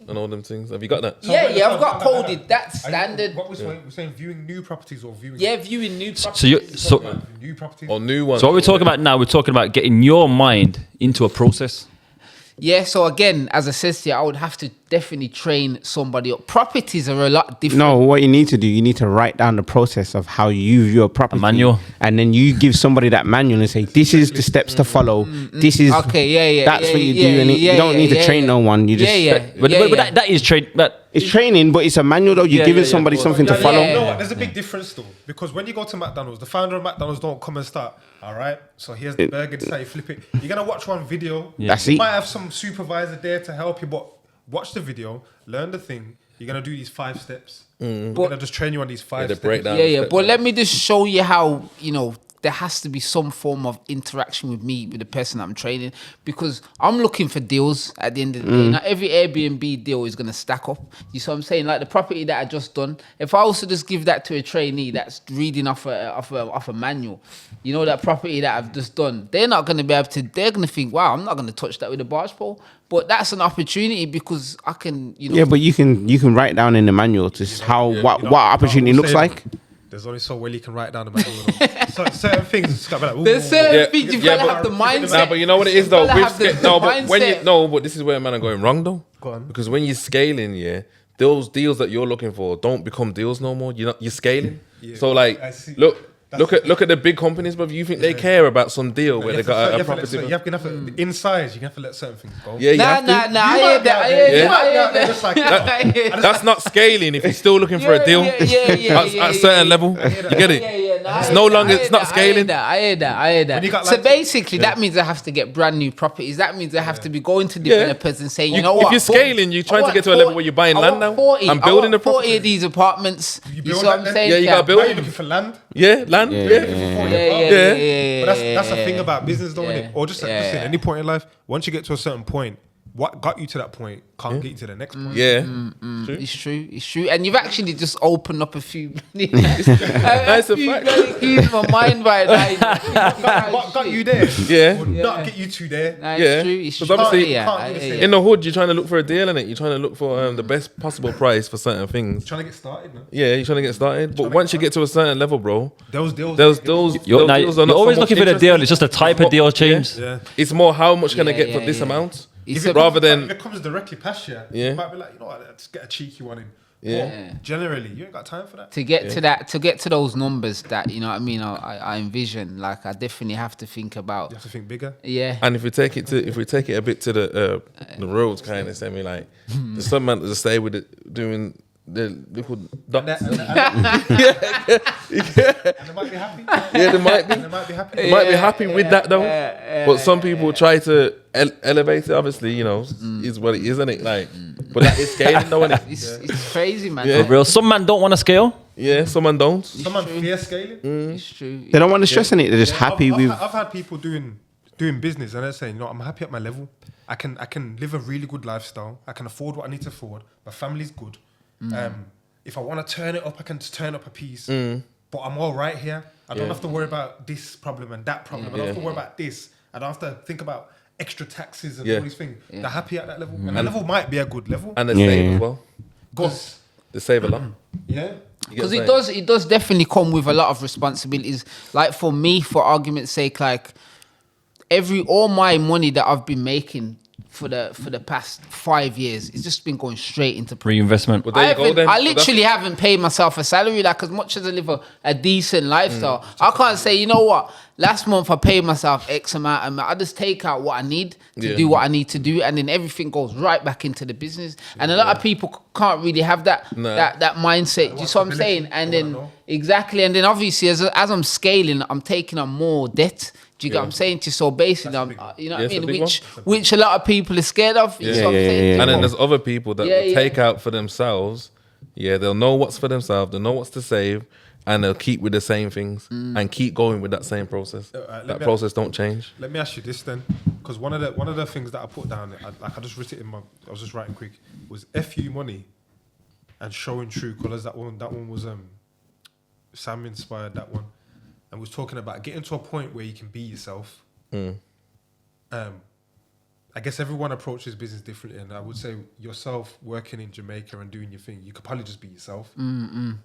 and all them things. Have you got that? I've got coded. That's standard. What we're saying, viewing new properties or viewing? Yeah, viewing new properties. So new properties or new ones. So what we're talking about now, we're talking about getting your mind into a process. Yeah, so again, as I said to you, I would have to definitely train somebody up. Properties are a lot different. No, what you need to do, you need to write down the process of how you view a property. A manual. And then you give somebody that manual and say, this is the steps to follow. This is... Okay, That's what you do. And you don't need to train no one. You just... But that is train... It's training, but it's a manual though. You're giving somebody something to follow. You know what? There's a big difference though. Because when you go to McDonald's, the founder of McDonald's don't come and start, all right, so here's the burger, this is how you flip it. You're going to watch one video. That's you it. might have some supervisor there to help you, but watch the video, learn the thing. You're going to do these 5 steps. We're going to just train you on these 5 steps. Breakdown but let me just show you how, there has to be some form of interaction with me, with the person I'm training, because I'm looking for deals at the end of the day. Not every Airbnb deal is going to stack up. You see what I'm saying? Like the property that I just done, if I was to just give that to a trainee that's reading off a manual, that property that I've just done, they're not going to be able to, they're going to think, wow, I'm not going to touch that with a barge pole. But that's an opportunity because I can, Yeah, but you can write down in the manual just what opportunity looks like. There's only so well you can write down the manual. So certain things, it's got to be like, there's certain things you've got to have the mindset. Nah, but you know what it is though. But this is where man are going wrong though. Go on. Because when you're scaling, those deals that you're looking for don't become deals no more. You're scaling. Yeah. So like, look at the big companies, but you think they care about some deal where they got a property? You have to inside. You have to let certain things go. Yeah, I hear that. That's not scaling if you're still looking for a deal at a certain level. You get it? It's no longer. It's not scaling. I hear that. So basically, that means I have to get brand new properties. That means I have to be going to developers and saying, you know what? If you're scaling, you're trying to get to a level where you're buying land now. I'm building the property. 40 of these apartments. You see what I'm saying? Yeah, you got to build. Are you looking for land? Yeah, land. But that's the thing about business, though, isn't it? Or just at any point in life, once you get to a certain point, what got you to that point can't get you to the next point. Yeah, It's true, and you've actually just opened up a few. That's a fact. Keys my mind right now. What got you there? Yeah. Will not get you to there. Nah, Yeah. it's true. Because obviously, In in the hood, you're trying to look for a deal, innit? You're trying to look for the best possible price for certain things. Trying to get started, man. Yeah, you're trying to get started. But once you get to a certain level, bro, Those deals. You're deals are not always so much looking for the deal. interesting. It's just the type of deal change. Yeah. It's more how much can I Yeah, get for yeah, this yeah. amount, It's rather than if it comes directly past you, Yeah. you might be like, you know what, let's get a cheeky one in. Yeah. But generally, you ain't got time for that. to get to those numbers that you know what I mean. I envision. Like I definitely have to think about. You have to think bigger. Yeah. And if we take it a bit to the roads kind of semi, like there's some man that stay with it doing the little dots. And they might be happy. Yeah, they might be. They might be happy. They might be happy with that though. But some people try to elevate it. Obviously, you know, is what it is, isn't it? Like, but that is scaling though, isn't it? It's crazy, man. Yeah. For real, some man don't want to scale. Yeah, someone don't. Someone fear scaling. It's true. They don't want to stress in it. They're just happy with. I've had people doing business and they're saying, you know, I'm happy at my level. I can live a really good lifestyle. I can afford what I need to afford. My family's good. If I want to turn it up, I can just turn up a piece. But I'm all right here. I don't have to worry about this problem and that problem. I don't have to worry about this. I don't have to think about extra taxes and all these things. They're happy at that level. And the level might be a good level. And they save as well. Because They save a lot. yeah. Because it does definitely come with a lot of responsibilities. Like for me, for argument's sake, like all my money that I've been making for the past 5 years, it's just been going straight into Reinvestment. But there you go then. I literally haven't paid myself a salary. Like as much as I live a decent lifestyle, I can't say, you know what, last month I paid myself X amount and I just take out what I need to do what I need to do, and then everything goes right back into the business. And a lot of people can't really have that mindset. Do you see what I'm saying? And then exactly, and then obviously as I'm scaling, I'm taking on more debt. Do you get what I'm saying to you? So basically, you know what I mean? Which a lot of people are scared of. You know what I'm saying? And then there's other people that will take out for themselves. Yeah, they'll know what's for themselves. They'll know what's to save. And they'll keep with the same things and keep going with that same process. That process don't change. Let me ask you this then, because one of the things that I put down, I just wrote it I was just writing quick, was FU money and showing true colours. That one was Sam inspired that one, and was talking about getting to a point where you can be yourself. I guess everyone approaches business differently, and I would say yourself working in Jamaica and doing your thing, you could probably just be yourself.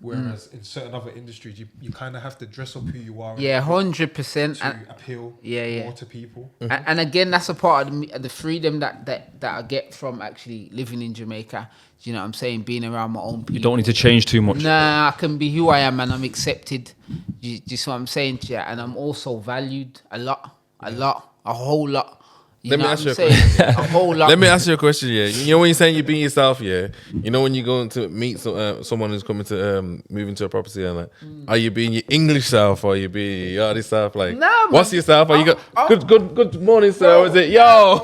Whereas in certain other industries, you kind of have to dress up who you are. 100%. To appeal more to people. And again, that's a part of the freedom that I get from actually living in Jamaica. Do you know what I'm saying? Being around my own people. You don't need to change too much. Nah, I can be who I am and I'm accepted. Do you see what I'm saying to you? And I'm also valued a whole lot. Let me ask you a question. A whole lot. Let me ask you a question. Yeah, you know when you're saying you're being yourself. Yeah, you know when you're going to meet someone who's coming to move into a property and like, are you being your English self or are you being your other self? Like, Nah, what's yourself? Are you good morning, sir? Bro, Or is it yo?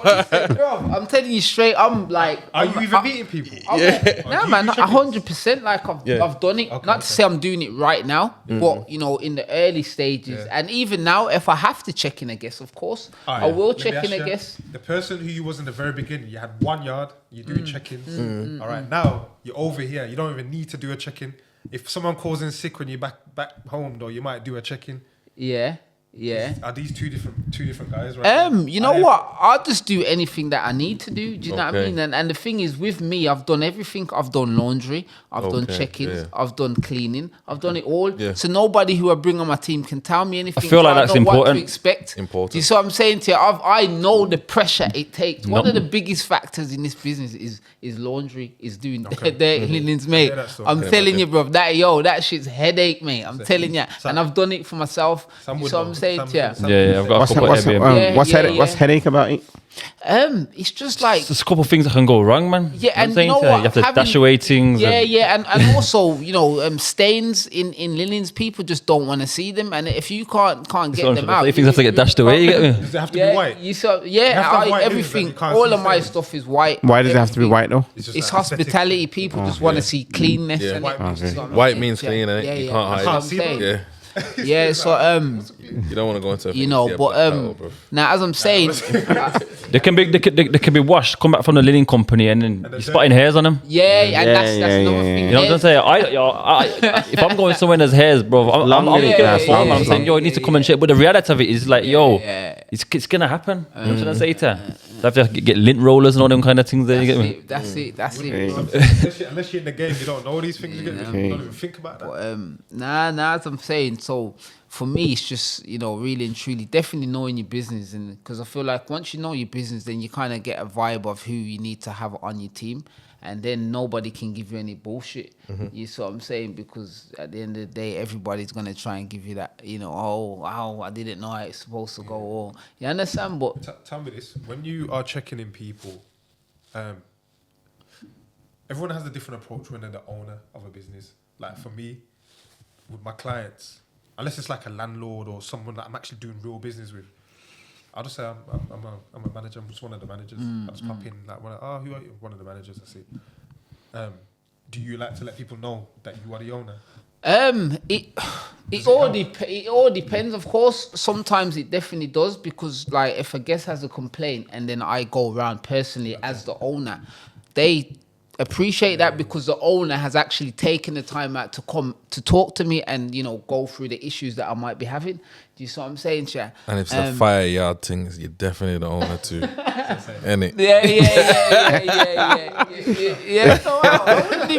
Bro, I'm telling you straight. I'm like, Are you even meeting people? No, man, 100%. Like I've done it. Okay, Not to say I'm doing it right now, but you know, in the early stages, and even now, if I have to check in a guest, of course, I will check in a guest. The person who you was in the very beginning, you had 1 yard, you're doing check-ins. All right, now you're over here. You don't even need to do a check-in. If someone calls in sick when you're back home, though, you might do a check-in. Yeah. Are these two different guys, right? You know what? I'll just do anything that I need to do. Do you know what I mean? And the thing is, with me, I've done everything. I've done laundry. I've done check-ins. I've done cleaning. I've done it all. Yeah. So nobody who I bring on my team can tell me anything. I feel like that's important. What to expect. Important. Do you see what I'm saying to you? I know the pressure it takes. One of the biggest factors in this business is laundry. Is doing their linens, mate. I'm telling you, bro. That shit's headache, mate. I'm telling you. And I've done it for myself. You see what I'm saying to you? Yeah, I've got a couple of Airbnb. What's headache about it? It's just like there's a couple of things that can go wrong, man. Yeah, and you know what? you have to dash away things. And also, you know, stains in linens. People just don't want to see them, and if you can't get them out, things have to get dashed away. You get me? Does it have to be white? Everything. All of my stuff is white. Why does it have to be white though? It's hospitality. People just want to see cleanness. White means clean, innit? You can't hide. Yeah. Yeah, so You don't want to go into you know, but now as I'm saying, They can be washed, come back from the linen company, and then you're spotting hairs on them. yeah, and that's another thing. You know what I'm saying? I if I'm going somewhere and there's hairs, bro, I'm I'm saying, yo, it needs to come and shit. But the reality of it is like, it's gonna happen. You know what I'm saying? You have to get lint rollers and all them kind of things there. You get me? That's it. Unless you're in the game, you don't know these things. You don't even think about that. But, nah, as I'm saying, so for me, it's just, you know, really and truly, definitely knowing your business. And because I feel like once you know your business, then you kind of get a vibe of who you need to have on your team. And then nobody can give you any bullshit. You see what I'm saying? Because at the end of the day, everybody's going to try and give you that, you know, oh, I didn't know how it's supposed to go. Or, you understand? But tell me this. When you are checking in people, everyone has a different approach when they're the owner of a business. Like for me, with my clients, unless it's like a landlord or someone that I'm actually doing real business with, I'll just say I'm a manager. I'm just one of the managers. I just pop in like, who are you? One of the managers. That's it. Do you like to let people know that you are the owner? It all depends. Of course, sometimes it definitely does, because like if a guest has a complaint and then I go around personally as the owner, they appreciate that, because the owner has actually taken the time out to come to talk to me and, you know, go through the issues that I might be having. Do you see what I'm saying, Sha? And if it's a fire yard thing, you're definitely the owner too. Innit? Yeah. So I wouldn't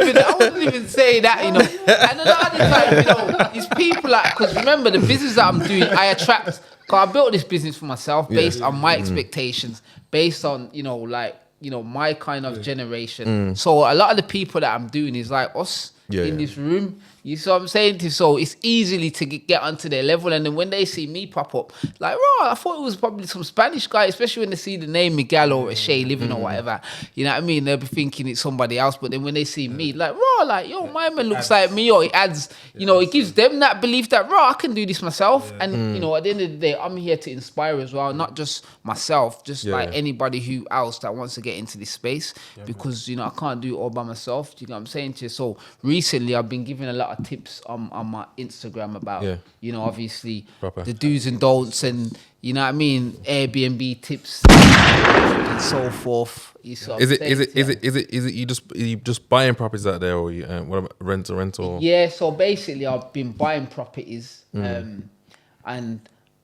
even say that, you know. And another time, you know, it's people like, because remember the business that I'm doing, I attract. Because I built this business for myself based on my expectations, based on, you know, like, you know, my kind of generation. So a lot of the people that I'm doing is like us in this room. You see what I'm saying? So it's easily to get onto their level. And then when they see me pop up, like, bro, I thought it was probably some Spanish guy, especially when they see the name Miguel or Eshae living or whatever. You know what I mean? They'll be thinking it's somebody else. But then when they see me, like, bro, like, yo, my man looks like me. Or it adds, you know, it gives them that belief that, bro, I can do this myself. And, you know, at the end of the day, I'm here to inspire as well. Not just myself, just like anybody who else that wants to get into this space. Because, you know, I can't do it all by myself. You know what I'm saying to you? So recently I've been giving a lot of tips on my Instagram about, you know, obviously the do's and don'ts, and, you know what I mean, Airbnb tips and so forth. Is it you just buying properties out there, or you what about rental? Yeah, so basically I've been buying properties, and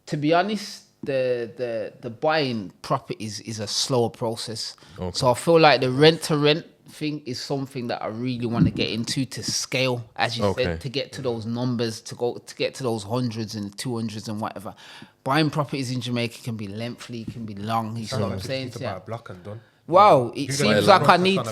to be honest, the buying properties is a slower process. So I feel like the rent to rent thing is something that I really want to get into, to scale, as you said, to get to those numbers, to get to those hundreds and 200s and whatever. Buying properties in Jamaica can be lengthy, can be long. You see what I'm saying? To buy a block and done. Wow, it seems like I need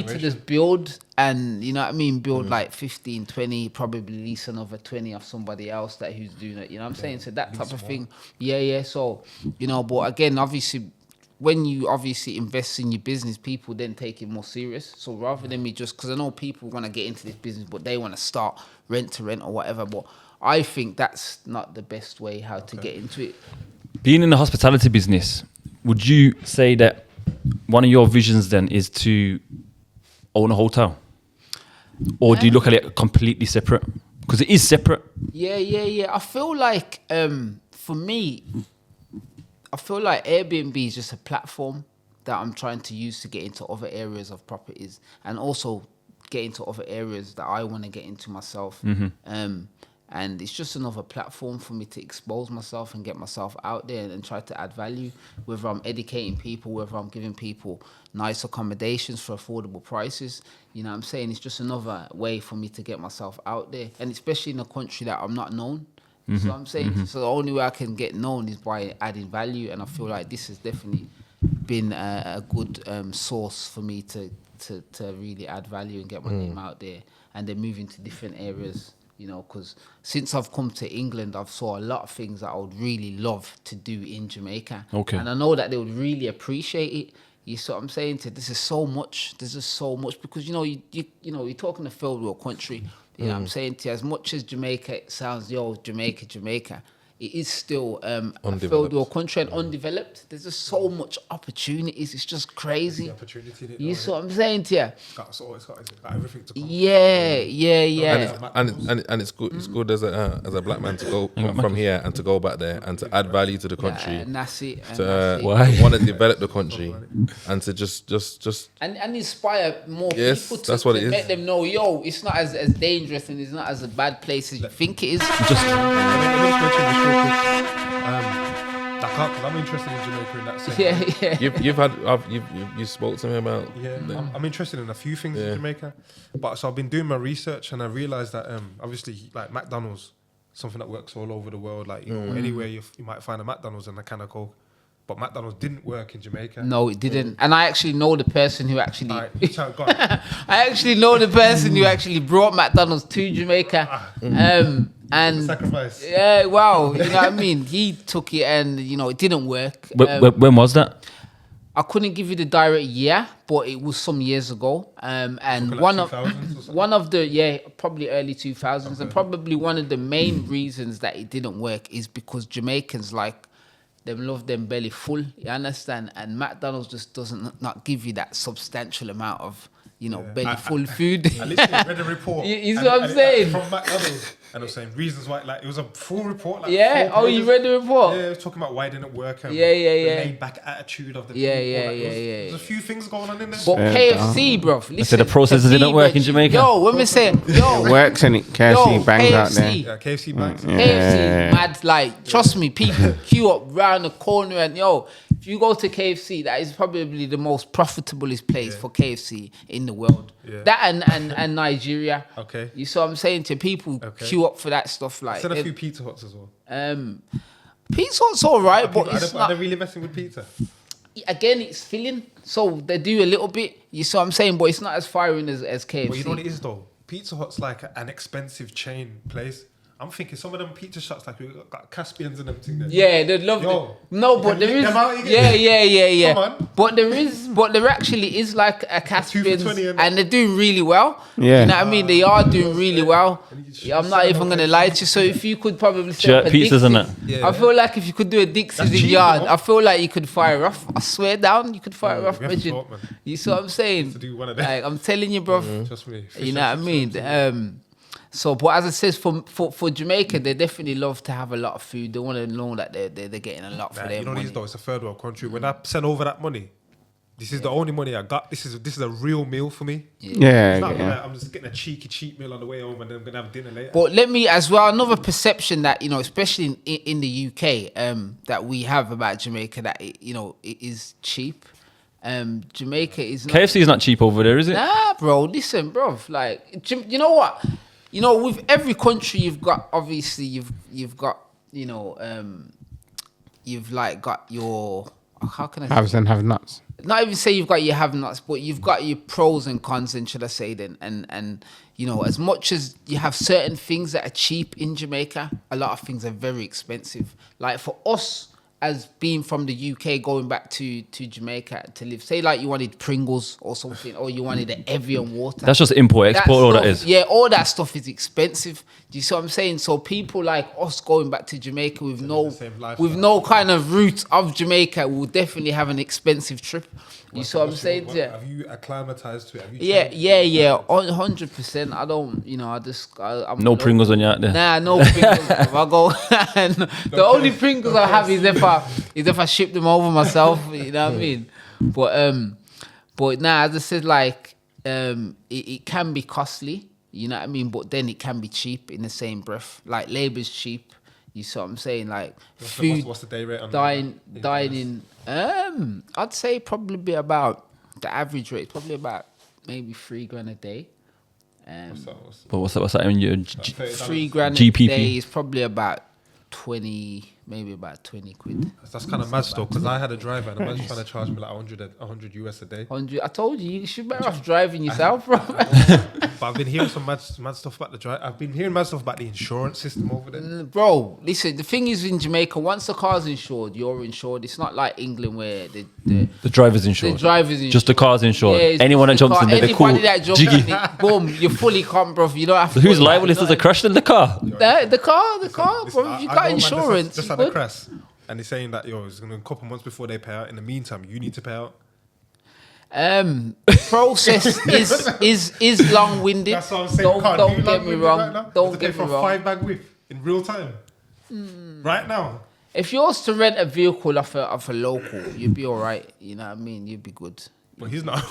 to just build, and, you know what I mean, build like 15, 20, probably lease another 20 of somebody else who's doing it. You know what I'm saying? So that type of thing. Yeah. So, you know, but again, obviously, when you obviously invest in your business, people then take it more serious. So rather than me just, because I know people want to get into this business, but they want to start rent to rent or whatever. But I think that's not the best way how to get into it. Being in the hospitality business, would you say that one of your visions then is to own a hotel? Or do you look at it completely separate? Because it is separate. Yeah. I feel like, for me, I feel like Airbnb is just a platform that I'm trying to use to get into other areas of properties, and also get into other areas that I want to get into myself. And it's just another platform for me to expose myself and get myself out there and try to add value, whether I'm educating people, whether I'm giving people nice accommodations for affordable prices. You know what I'm saying? It's just another way for me to get myself out there, and especially in a country that I'm not known. So I'm saying, so the only way I can get known is by adding value, and I feel like this has definitely been a good source for me to really add value and get my name out there, and then move into different areas. You know, because since I've come to England, I've saw a lot of things that I would really love to do in Jamaica. And I know that they would really appreciate it. You see what I'm saying? There's just so much, because, you know, you're talking a third world country. You know what I'm saying to you? As much as Jamaica sounds, Jamaica, it is still a Undeveloped. third world country and undeveloped. There's just so much opportunities. It's just crazy. You see what I'm saying to you? It's got everything to come. Yeah. And it's good. It's good as a black man to go from here and to go back there and to add value to the country. And that's it. To want to develop the country and to just and inspire more Yes, people that's what it to is. make them know, yo, it's not as dangerous and it's not as a bad place as you think it is. Let me just mention this real quick. Because I'm interested in Jamaica in that sense. Yeah. you spoke to me about. Yeah, I'm interested in a few things in Jamaica, but so I've been doing my research and I realized that obviously like McDonald's, something that works all over the world. Like you know, anywhere you might find a McDonald's and a can of Coke, but McDonald's didn't work in Jamaica. No, it didn't. And I actually know the person who actually. All right, go on. I actually know the person who actually brought McDonald's to Jamaica. And Sacrifice. Yeah, wow, you know what I mean. He took it, and you know it didn't work. When was that? I couldn't give you the direct year, but it was some years ago. And one of the probably early 2000s, okay. And probably one of the main reasons that it didn't work is because Jamaicans them love them belly full. You understand? And McDonald's just doesn't not give you that substantial amount of belly full food. I literally read a report. You see what I'm saying? From McDonald's. And I was saying reasons why, like it was a full report. Like, you read the report? Yeah, it was talking about why it didn't work. The laid back attitude of the people. There's a few things going on in there. But KFC, bro. Listen, so the processes didn't work in Jamaica. When we say, it works and KFC bangs out there. Yeah, KFC bangs. KFC mad. Like, trust me, people queue up round the corner and if you go to KFC, that is probably the most profitablest place for KFC in the world. Yeah. That and Nigeria. Okay. You see what I'm saying? To people queue up for that stuff. Like, there's a few Pizza Huts as well. Pizza Hut's all right, but are they really messing with pizza? Again, it's filling, so they do a little bit. You see what I'm saying? But it's not as firing as KFC. But you know what it is though? Pizza Hut's like an expensive chain place. I'm thinking some of them pizza shops like we got Caspians and everything there. Yeah, they love it. No, but there is. Yeah. Come on. But there actually is like a Caspians, and they're doing really well. Yeah, you know what I mean. They are doing really well. I'm not even gonna lie to you. So if you could probably set up a pizzas and that. Yeah. I feel like if you could do a Dixie's in yard, I feel like you could fire off. I swear down, you could fire off. You see what I'm saying? To do one of them. Like, I'm telling you, bro. Trust me. You know what I mean? So, but as it says, for Jamaica, they definitely love to have a lot of food. They want to know that they're getting a lot for their money. You know, though, it's a third world country. When I send over that money, this is the only money I got. This is a real meal for me. Yeah. Like I'm just getting a cheap meal on the way home, and then I'm gonna have dinner later. But let me as well, another perception that especially in the UK, that we have about Jamaica, that it is cheap. Jamaica is not, KFC is not cheap over there, is it? Nah, bro. Listen, bro. Like, you know what? With every country, you've got obviously you've got you've like got your how can I say? Haves and have nots. Not even say you've got your have nots, but you've got your pros and cons, and should I say then? And as much as you have certain things that are cheap in Jamaica, a lot of things are very expensive. Like for us, as being from the UK, going back to Jamaica to live, say like you wanted Pringles or something, or you wanted an Evian water. That's just import, export, all that is. Yeah, all that stuff is expensive. Do you see what I'm saying? So people like us going back to Jamaica with no kind of root of Jamaica will definitely have an expensive trip. You see what I'm saying? Have you acclimatized to it? Have you 100%. I don't, I'm no Pringles on you out there. Nah, no Pringles. I go, the only Pringles I have is if I ship them over myself. You know what I mean? But as I said, like, it can be costly. You know what I mean? But then it can be cheap in the same breath. Like labor's cheap. You see what I'm saying? Like food. What's the day rate on dining? I'd say probably about the average rate. Probably about maybe $3,000 a day. But what's that in your $3,000 GPP? a day is probably about 20 maybe about 20 quid. That's kind of mad still, because I had a driver and the man's trying to charge me like 100 US a day. 100. I told you, you should better off driving yourself, bro. But I've been hearing some mad stuff about the drive. I've been hearing mad stuff about the insurance system over there. Bro, listen, the thing is in Jamaica, once the car's insured, you're insured. It's not like England where the driver's insured. The driver's insured. Just the car's insured. Yeah, Anyone that jumps in there, they're cool. Anybody that jumps in it, boom, you're fully comp, bro. You don't have to. So who's liable if there's a crash in the car? The car, bro. If you got insurance, just had a crash, and he's saying that it's going to be a couple months before they pay out. In the meantime, you need to pay out. Process is long-winded. That's what I'm saying. Don't get me wrong. Right, don't get me for wrong. 5 bag width in real time. Right now. If you was to rent a vehicle off a local, you'd be all right. You know what I mean? You'd be good. But he's not.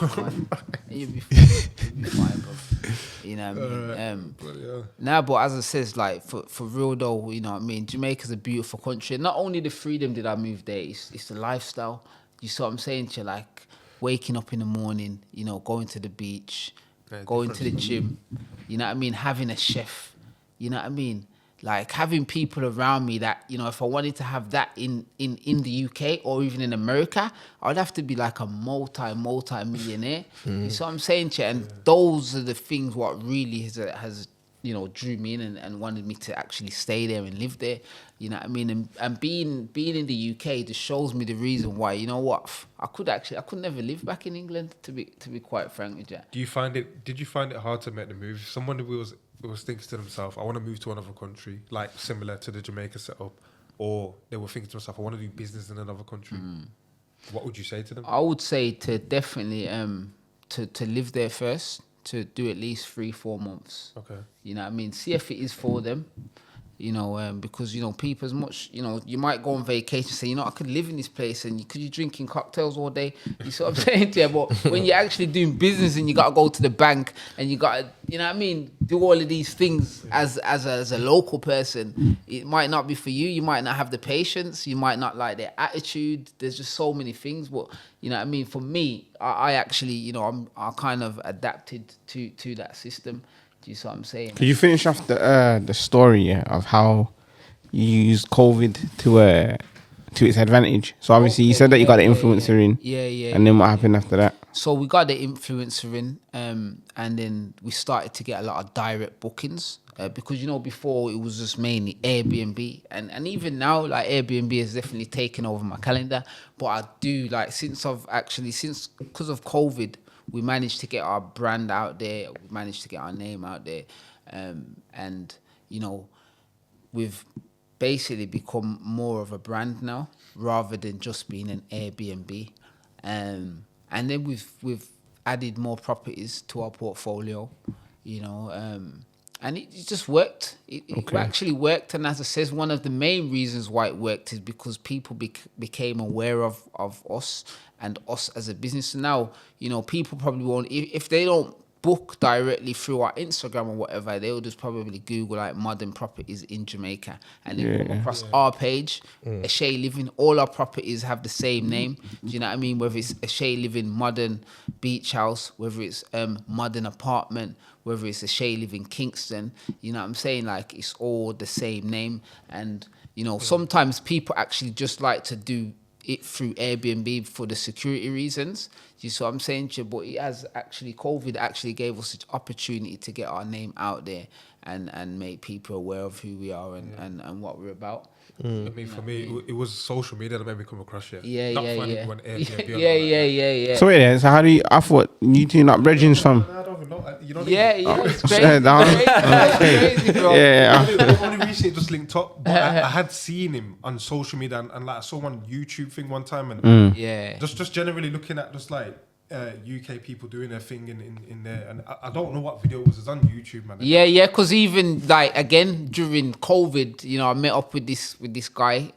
You'd be fine, bro. You know what I mean? But as I says, like for real though, you know what I mean? Jamaica's a beautiful country. Not only the freedom did I move there, it's the lifestyle. You see what I'm saying to you? Like waking up in the morning, you know, going to the beach, going to the gym. You know what I mean? Having a chef. You know what I mean? Like having people around me that, you know, if I wanted to have that in the UK or even in America, I'd have to be like a multi-millionaire. You see what I'm saying to you? And those are the things what really has you know, drew me in and wanted me to actually stay there and live there. You know what I mean? And being in the UK just shows me the reason why, you know what, I could never live back in England, to be quite frank with you. Did you find it hard to make the move? Someone who was thinking to themselves, I want to move to another country, like similar to the Jamaica setup, or they were thinking to themselves, I want to do business in another country. What would you say to them? I would say to definitely to live there first, to do at least 3-4 months. Okay. You know what I mean? See if it is for them. You know, because, you know, people as much, you know, you might go on vacation and say, you know, I could live in this place and you drinking cocktails all day. You see what I'm saying to you? But when you're actually doing business and you got to go to the bank and you got to, you know what I mean, do all of these things as a local person, it might not be for you. You might not have the patience. You might not like their attitude. There's just so many things. But, you know what I mean? For me, I actually, you know, I kind of adapted to that system. Do you see what I'm saying? Could you finish off the story of how you used COVID to its advantage? So obviously you said that you got the influencer in. Yeah. And then what happened after that? So we got the influencer in, and then we started to get a lot of direct bookings. Because, you know, before it was just mainly Airbnb. And even now, like, Airbnb has definitely taken over my calendar. But I do, like, because of COVID, we managed to get our brand out there. We managed to get our name out there. And, you know, we've basically become more of a brand now rather than just being an Airbnb. And then we've added more properties to our portfolio, you know, and it just worked. It actually worked. And as I says, one of the main reasons why it worked is because people became aware of us and us as a business. Now, you know, people probably won't, if they don't book directly through our Instagram or whatever, they'll just probably Google like modern properties in Jamaica and then come across our page, Eshae Living. All our properties have the same name. Do you know what I mean? Whether it's Eshae Living Modern Beach House, whether it's Modern Apartment, whether it's Eshae Living Kingston, you know what I'm saying? Like, it's all the same name. And, you know, sometimes people actually just like to do it through Airbnb for the security reasons. You see what I'm saying to you? But it has actually, COVID actually gave us an opportunity to get our name out there and make people aware of who we are and what we're about. I mean, for me, it was social media that made me come across you. Yeah. So wait then, so how do you, I thought you two not brethren from? I don't even know. You know It's crazy, bro. I only recently just linked up, but I had seen him on social media and like I saw one YouTube thing one time and just generally looking at just like UK people doing their thing in there, and I don't know what video it was. It's on YouTube, man. Yeah, because even like again during COVID, you know, I met up with this guy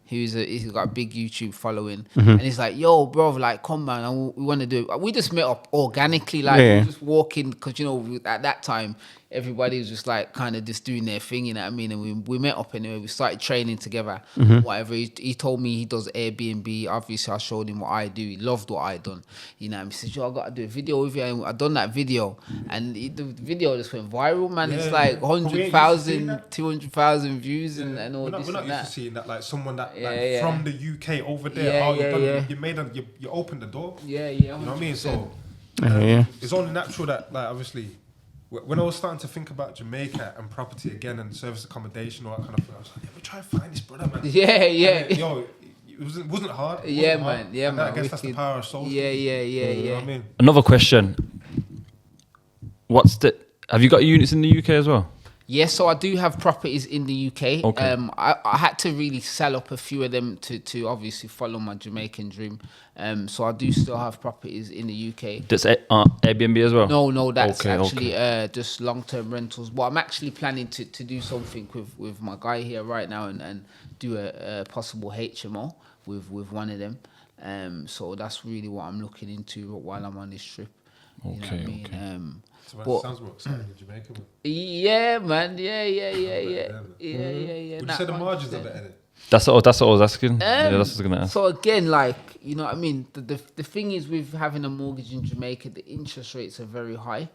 he's got a big YouTube following, and he's like, yo, bro, like, come man, and we want to do it. We just met up organically, like we were just walking, because, you know, at that time, everybody was just like kind of just doing their thing, you know what I mean? And we met up anyway. We started training together, whatever. He told me he does Airbnb. Obviously, I showed him what I do. He loved what I done. You know, he said, "Yo, I got to do a video with you." And I done that video, and the video just went viral, man. It's like 100,000, 200,000 views and all this. We're not used to seeing that, like someone that from the UK over there. You opened the door. Yeah. You know what I mean? So it's only natural that, like, obviously, when I was starting to think about Jamaica and property again and service accommodation, all that kind of thing, I was like, we try to find this brother, man. It wasn't hard. I guess that's the power of social. You know what I mean? Another question. Have you got units in the UK as well? Yes, so I do have properties in the UK. Okay. I had to really sell up a few of them to obviously follow my Jamaican dream. So I do still have properties in the UK. That's Airbnb as well? No, that's just long-term rentals. But I'm actually planning to do something with my guy here right now and do a possible HMO with one of them. So that's really what I'm looking into while I'm on this trip. You know what I mean? So sounds more exciting in Jamaica. Yeah, man. Yeah. Would you say the margins are better? That's what I was asking. That's what I was going to ask. So again, like, you know what I mean? The thing is with having a mortgage in Jamaica, the interest rates are very high.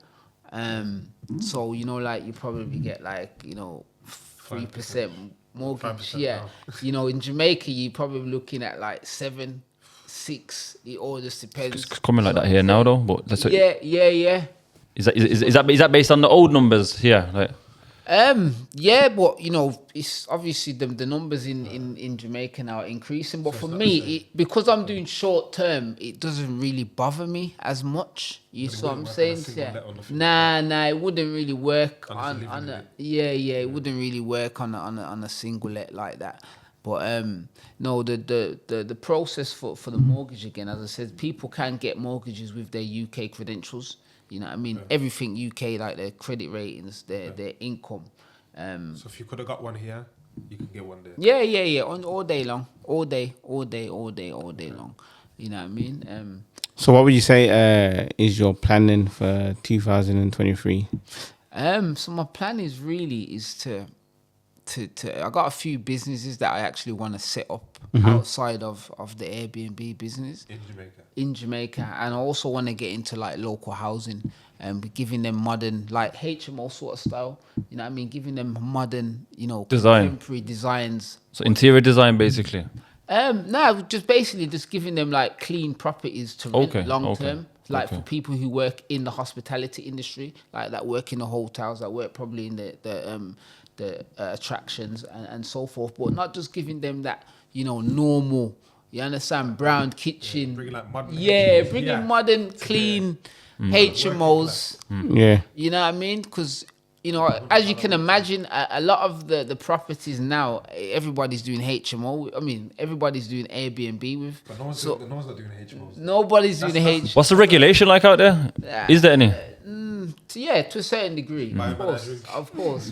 So, you know, like you probably get like, you know, 3% mortgage. Yeah. You know, in Jamaica, you're probably looking at like 7, 6. It all just depends. It's coming like that here now, though. But that's Yeah. Is that based on the old numbers here? Like, yeah, but you know, it's obviously the numbers in Jamaica now are increasing. But for me, because I'm doing short term, it doesn't really bother me as much. You see what I'm saying? Nah, it wouldn't really work on a it wouldn't really work on a single let like that. But no, the process for the mortgage, again, as I said, people can get mortgages with their UK credentials. You know what I mean? Everything UK, like their credit ratings, their income. So if you could have got one here, you can get one there. Yeah. All day long. All day long. You know what I mean? So what would you say is your planning for 2023? So my plan is to I got a few businesses that I actually want to set up outside of the Airbnb business in Jamaica, and I also want to get into like local housing and giving them modern, like HMO sort of style. You know what I mean? Giving them modern, you know, contemporary designs. So interior design, basically. No, just giving them like clean properties to rent long term. Like for people who work in the hospitality industry, like that work in the hotels, that work probably in the attractions and so forth, but not just giving them that, you know, normal, you understand, brown kitchen. Bringing like modern bringing modern, clean HMOs. You know what I mean? Because, you know, as you can imagine, a lot of the properties now, everybody's doing HMO. I mean, everybody's doing Airbnb with. But no one's not doing HMOs. Nobody's doing HMOs. What's the regulation like out there? Is there any? To a certain degree, of course.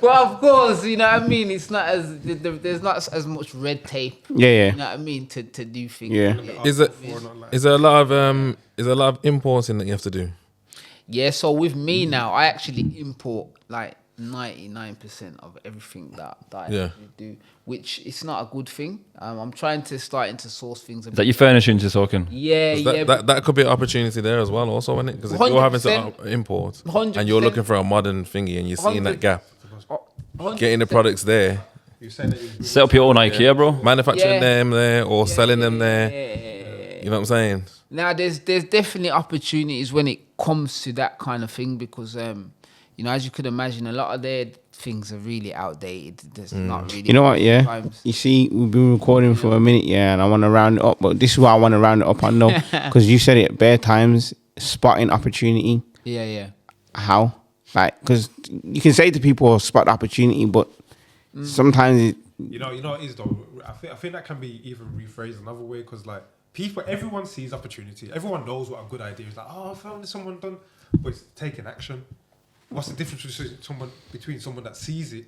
Well, of course, you know what I mean. It's not there's not as much red tape. Yeah. You know what I mean, to do things. Yeah. Is there a lot of importing that you have to do? Yeah. So with me now, I actually import like 99% of everything that I do, which is not a good thing. I'm trying to source things. Is that your furnishing you're talking? Yeah. That could be an opportunity there as well, also, isn't it? Because if you're having to import 100%, and you're looking for a modern thingy and you're seeing that gap, 100%. Getting the products there. Set up your own IKEA, bro. Manufacturing them there or selling them there. You know what I'm saying? Now, there's definitely opportunities when it comes to that kind of thing because, you know, as you could imagine, a lot of their things are really outdated. There's not really. You know what? Yeah. Times. You see, we've been recording for a minute, and I want to round it up. But this is why I want to round it up. I know because you said it bare times. Spotting opportunity. Yeah. How? Like, because you can say to people, spot opportunity, but sometimes you know what it is though. I think that can be even rephrased another way because like everyone sees opportunity. Everyone knows what a good idea is. Like, oh, I found someone done, but it's taking action. What's the difference between someone that sees it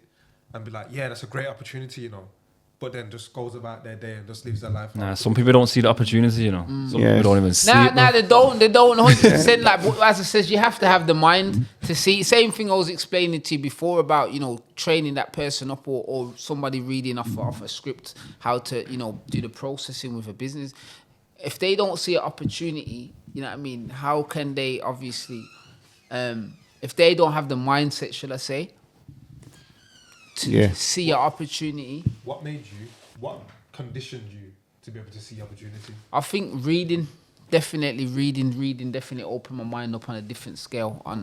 and be like, yeah, that's a great opportunity, you know, but then just goes about their day and just lives their life. Nah, some people don't see the opportunity, you know. Some people don't even see it. Nah, they don't 100%. Like, as I says, you have to have the mind to see. Same thing I was explaining to you before about, you know, training that person up or somebody reading off a script, how to, you know, do the processing with a business. If they don't see an opportunity, you know what I mean, how can they obviously, if they don't have the mindset, should I say, to see an opportunity. What conditioned you to be able to see opportunity? I think reading definitely opened my mind up on a different scale on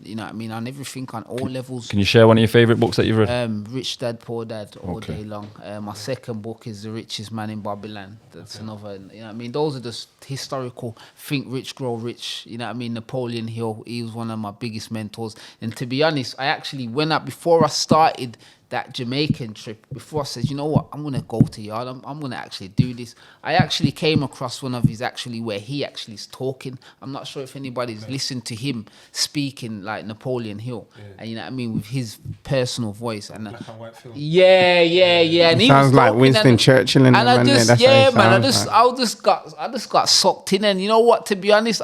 you know what I mean, on everything, on all levels. Can you share one of your favorite books that you've read? Rich Dad Poor Dad all day long. My second book is The Richest Man in Babylon. That's another, you know what I mean, those are just historical Think Rich Grow Rich, you know what I mean. Napoleon Hill, he was one of my biggest mentors, and to be honest, I actually went up before I started that Jamaican trip, before I said, you know what, I'm gonna go to Yard, I'm gonna actually do this. I actually came across one of his where he actually is talking. I'm not sure if anybody's listened to him speaking like Napoleon Hill, and you know what I mean, with his personal voice. And black and white film. Yeah. And he sounds was like Winston Churchill, and I just got sucked in. And you know what? To be honest,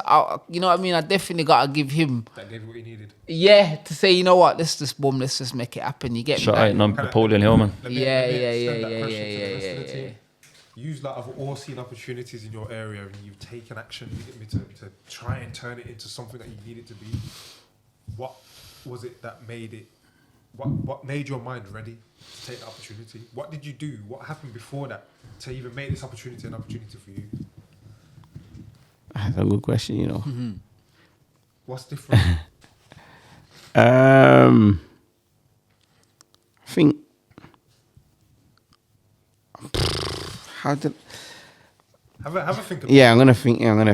you know what I mean, I definitely gotta give him. That gave you what he needed. Yeah, to say, you know what, let's just make it happen. You get me? Shut out Napoleon Hill, man. Yeah. Use like I've all seen opportunities in your area and you've taken action, you get me, to try and turn it into something that you need it to be. What was it that made it? What made your mind ready to take the opportunity? What did you do? What happened before that to even make this opportunity an opportunity for you? That's a good question, you know. Mm-hmm. What's different? I think how did have a think about I'm gonna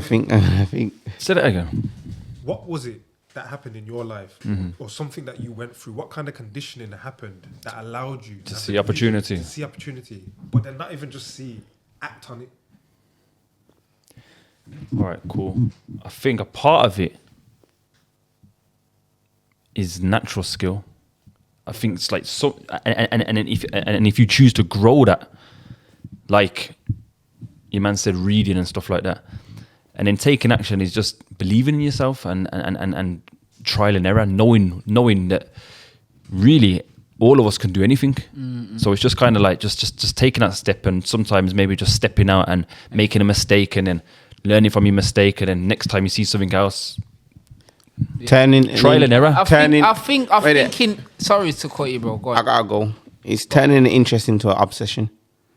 think. Say that again. What was it that happened in your life, or something that you went through? What kind of conditioning happened that allowed you to see opportunity? But then not even just see, act on it. All right, cool. I think a part of it is natural skill. I think it's like so, and if you choose to grow that, like your man said, reading and stuff like that, and then taking action is just believing in yourself and trial and error, knowing that really all of us can do anything. Mm-hmm. So it's just kind of like just taking that step, and sometimes maybe just stepping out and making a mistake and then learning from your mistake, and then next time you see something else. Turning trial and error. I think sorry to cut you, bro. Go on. I gotta go. It's turning an interest into an obsession.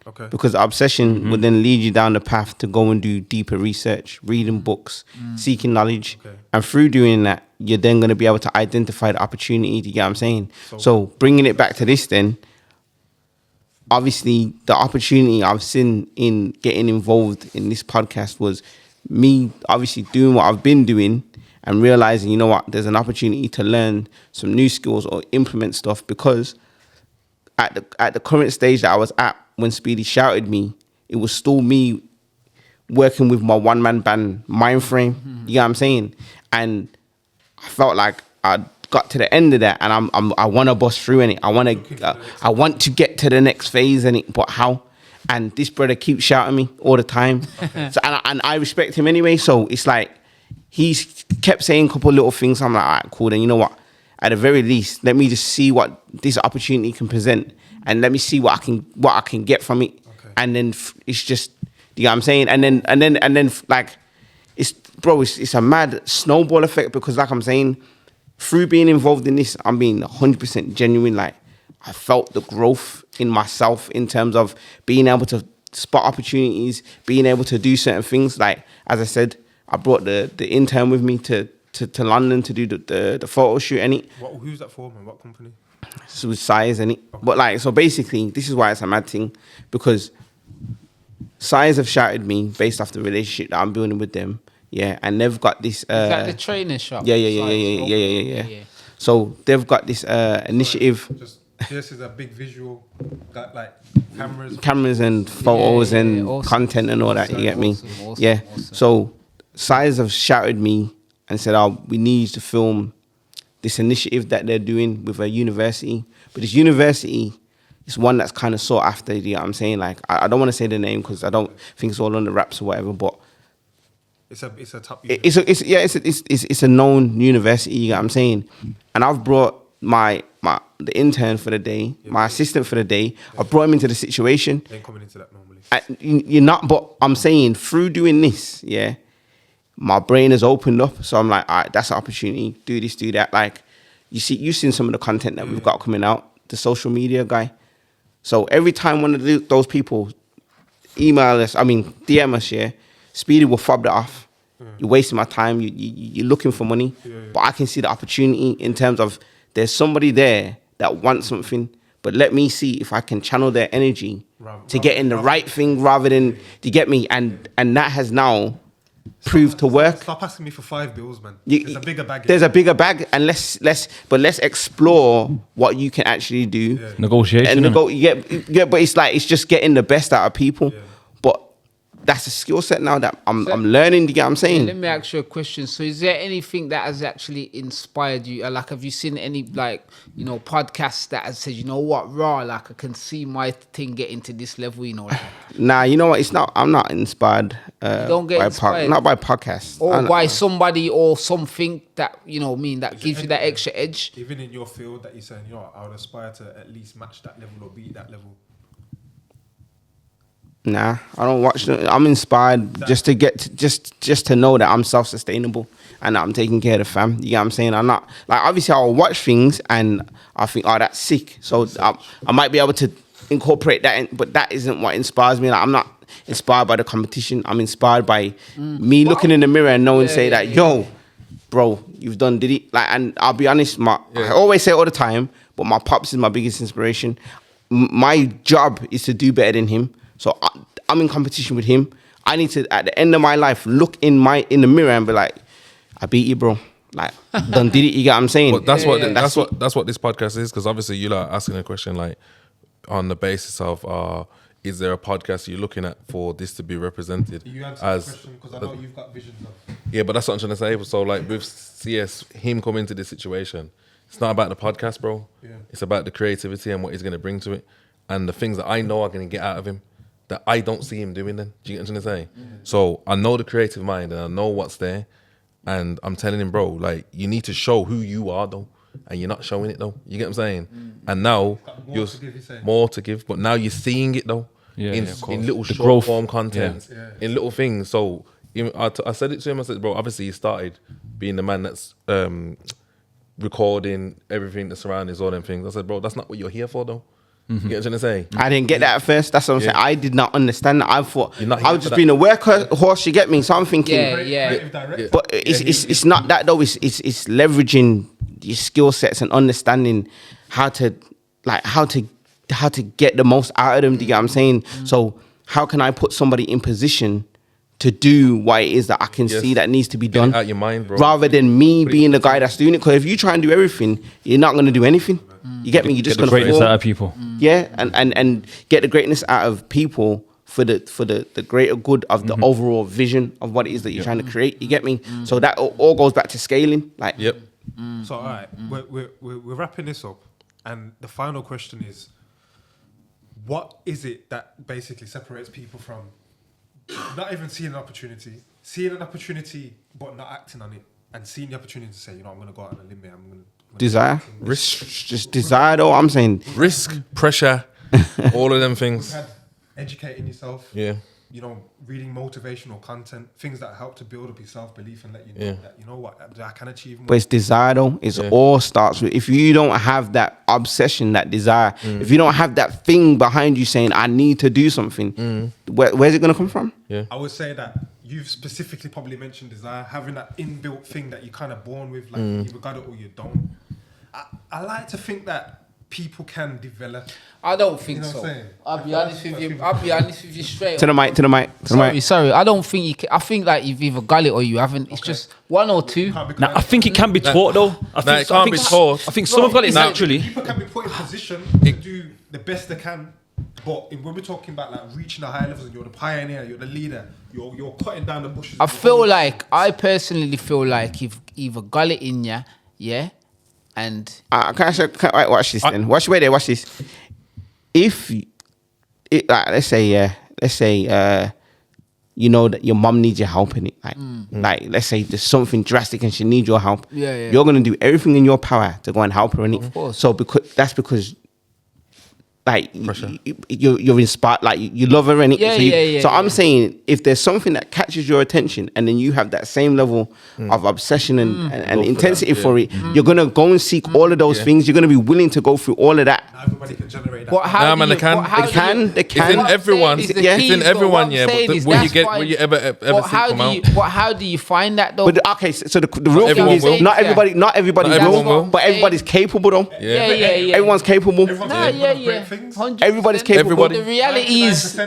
Okay. Because obsession would then lead you down the path to go and do deeper research, reading books, seeking knowledge. Okay. And through doing that, you're then going to be able to identify the opportunity. Do you get what I'm saying? So bringing it back to this then, obviously the opportunity I've seen in getting involved in this podcast was me obviously doing what I've been doing and realizing, you know what, there's an opportunity to learn some new skills or implement stuff, because at the current stage that I was at when Speedy shouted me, it was still me working with my one-man band mind frame. Mm-hmm. You know what I'm saying? And I felt like I got to the end of that, and I want to bust through in it. I want to get to the next phase in it, but how? And this brother keeps shouting me all the time. So, and I respect him anyway. So it's like he's kept saying a couple of little things. I'm like, all right, cool. Then you know what? At the very least, let me just see what this opportunity can present, and let me see what I can get from it. Okay. And then it's just, you know what I'm saying? And then like, it's a mad snowball effect, because like I'm saying, through being involved in this, I'm being 100% genuine. Like, I felt the growth in myself in terms of being able to spot opportunities, being able to do certain things. Like, as I said, I brought the intern with me to London to do the photo shoot. Who's that for, man? What company? So with Size, okay. But like, so basically, this is why it's a mad thing, because Size have shouted me based off the relationship that I'm building with them. Yeah, and they've got this. Is that the training shop? Yeah. So they've got this initiative. This is a big visual, that like cameras and photos and awesome. Content and all that. You get me? Awesome. Yeah. So Size have shouted me and said, "Oh, we need to film this initiative that they're doing with a university." But this university, it's one that's kind of sought after. You know what I'm saying? Like, I don't want to say the name because I don't think it's all on the wraps or whatever, but it's a top. It's a known university. You know what I'm saying? And I've brought the intern for the day, my assistant for the day. I brought him into the situation. They ain't coming into that normally. You're not, but I'm saying through doing this, yeah, my brain has opened up. So I'm like, all right, that's an opportunity. Do this, do that. Like, you've seen some of the content that we've got coming out, the social media guy. So every time one of those people DM us, yeah, Speedy will fob that off. You're wasting my time. You're looking for money. But I can see the opportunity in terms of there's somebody there that wants something, but let me see if I can channel their energy to get in the right thing rather than, to get me? And that has now proved to work. Stop asking me for 5 bills, man. There's a bigger bag. There's a bigger bag, and let's explore what you can actually do. Negotiation. And but it's just getting the best out of people. But that's a skill set now that I'm learning. You get what I'm saying? Let me ask you a question. So, is there anything that has actually inspired you? Like, have you seen any podcasts that has said, you know what, like I can see my thing getting to this level, Like. Nah, you know what? It's not. I'm not inspired. Don't get inspired. Not by podcasts. Or by somebody or something that that gives you that extra edge. Even in your field that you're saying, I would aspire to at least match that level or beat that level. Nah, I don't watch them. I'm inspired just to get just to know that I'm self-sustainable and that I'm taking care of the fam. You get what I'm saying? I'm not like, obviously I'll watch things and I think, oh, that's sick. So I might be able to incorporate that in, but that isn't what inspires me. Like, I'm not inspired by the competition. I'm inspired by me looking in the mirror and knowing, yo, bro, you've done Diddy. Like, and I'll be honest, I always say it all the time, but my pops is my biggest inspiration. My job is to do better than him. So I'm in competition with him. I need to, at the end of my life, look in the mirror and be like, I beat you, bro. Like, done did it. You get what I'm saying? But that's what this podcast is, because obviously you're like asking a question like on the basis of is there a podcast you're looking at for this to be represented? You answer the question because I know you've got visions of. Yeah, but that's what I'm trying to say. So like with CS, him coming into this situation, it's not about the podcast, bro. Yeah. It's about the creativity and what he's going to bring to it, and the things that I know are going to get out of him that I don't see him doing then. Do you get what I'm trying to say? Yeah. So I know the creative mind and I know what's there, and I'm telling him, bro, like, you need to show who you are though, and you're not showing it though. You get what I'm saying? And now you're more to give, but now you're seeing it though, in little short form content, in little things. So I said it to him, I said, bro, obviously you started being the man that's recording everything that's surrounding all them things. I said, bro, that's not what you're here for though. You get what I'm trying to say? I didn't get that at first. That's what I'm saying. I did not understand that. I thought I was just being a workhorse. You get me? So I'm thinking, but it's not that though. It's leveraging your skill sets and understanding how to get the most out of them. Do you get what I'm saying? So how can I put somebody in position to do what it is that I can see that needs to be done? Out your mind, bro. Rather than me being the guy that's doing it. Because if you try and do everything, you're not going to do anything. You get me? You're just going to get the greatness out of people. Yeah, and get the greatness out of people for the greater good of the overall vision of what it is that you're trying to create. You get me? So that all goes back to scaling. Like, So all right, we're wrapping this up, and the final question is, what is it that basically separates people from not even seeing an opportunity but not acting on it, and seeing the opportunity to say, I'm going to go out on a limb here, I'm going to desire, risk, just desire. Though I'm saying risk, pressure, all of them things. Educating yourself, reading motivational content, things that help to build up your self-belief and let you know that I can achieve more. But it's desire though. It's all starts with, if you don't have that obsession, that desire, if you don't have that thing behind you saying I need to do something, where's it gonna come from? I would say that you've specifically probably mentioned desire, having that inbuilt thing that you're kind of born with, like you either got it or you don't. I like to think that people can develop. I don't think so. I'll be honest with you straight. To the mic. Sorry. I don't think you can. I think like you've either got it or you haven't. It's just one or two. Now, I think it can be taught though. I think some have got it naturally. People can be put in position to do the best they can. But when we're talking about like reaching the higher levels, and you're the pioneer, you're the leader, you're cutting down the bushes. I personally feel like you've either got it in you, and watch this then. Watch this. if let's say you know that your mum needs your help in it, like let's say there's something drastic and she needs your help, you're gonna do everything in your power to go and help her in it. So because like you're inspired, like you love her in it. So I'm saying if there's something that catches your attention and then you have that same level of obsession and intensity for it, you're gonna go and seek all of those things. You're gonna be willing to go through all of that. Everybody can generate that. But how They can. It's in everyone. It's in everyone. Yeah, but will you ever see come out? But how do you find that though? But okay, so the real thing is not everybody will, but everybody's capable though. Yeah. Everyone's capable. Everybody's capable. The reality is,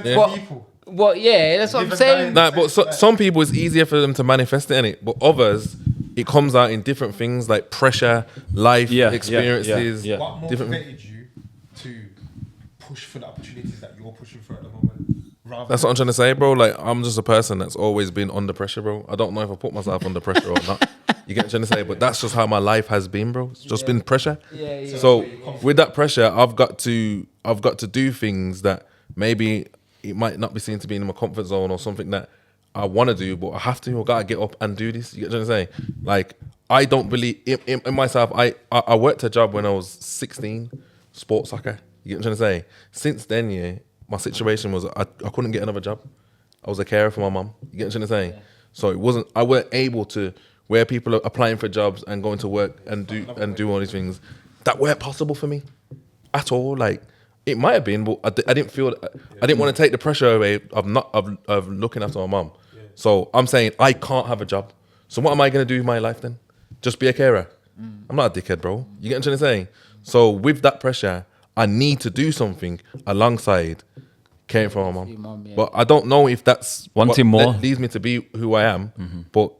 but yeah, that's what I'm saying. Nah, but some people it's easier for them to manifest it, innit? But others, it comes out in different things like pressure, life experiences. What motivated you to push for the opportunities that you're pushing for at the moment? That's what I'm trying to say, bro. Like, I'm just a person that's always been under pressure, bro. I don't know if I put myself under pressure or not. You get what I'm trying to say? But that's just how my life has been, bro. It's just been pressure. So with that pressure, I've got to do things that maybe it might not be seen to be in my comfort zone or something that I want to do, but I have to. I gotta get up and do this. You get what I'm saying? Like, I don't believe in myself. I worked a job when I was 16, sports soccer. You get what I'm trying to say? Since then, my situation was I couldn't get another job. I was a carer for my mum. You get what I'm trying to say? So I weren't able to, where people are applying for jobs and going to work and do all these things, that weren't possible for me at all. Like, it might have been, but I didn't feel. I didn't want to take the pressure away of looking after my mum. So I'm saying I can't have a job. So what am I going to do in my life then? Just be a carer? I'm not a dickhead, bro. You get what I'm trying to say? So with that pressure, I need to do something alongside caring for my mum. But I don't know if that's wanting more that leads me to be who I am. But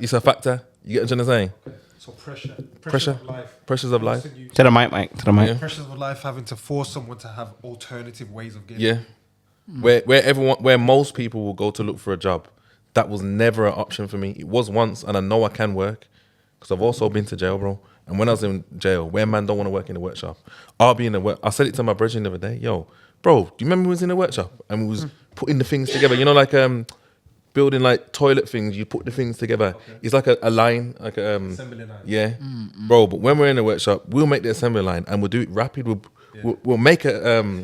it's a factor. You get what I'm trying to say? Okay. So pressure of life. Pressures of life. To the mic, Mike. To the mic. Yeah. Pressures of life, having to force someone to have alternative ways of getting. Where most people will go to look for a job, that was never an option for me. It was once, and I know I can work because I've also been to jail, bro. And when I was in jail, where man don't want to work in the workshop, I'll be in the work. I said it to my brethren the other day, yo, bro, do you remember we was in the workshop and we was putting the things together? You know, like building like toilet things. You put the things together. Okay. It's like a line, like assembly line. Yeah, bro. But when we're in the workshop, we'll make the assembly line and we'll do it rapid. We'll make a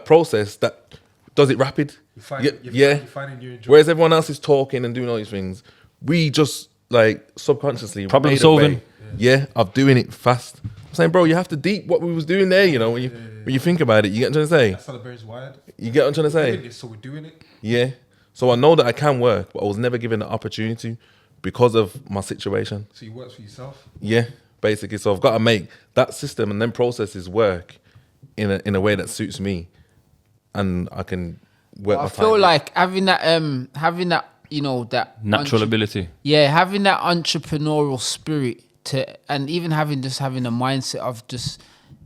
process that does it rapid. Whereas everyone else is talking and doing all these things, we just like subconsciously problem solving. Of doing it fast. I'm saying, bro, you have to deep what we was doing there. You know, when you think about it, you get what I'm trying to say. That's how the brain's wired. You get what I'm trying to say. So we're doing it. Yeah. So I know that I can work, but I was never given the opportunity because of my situation. So you work for yourself. Yeah, basically. So I've got to make that system and then processes work in a way that suits me, and I can work. I feel like having that, you know, that natural ability. Yeah, having that entrepreneurial spirit and even having a mindset of just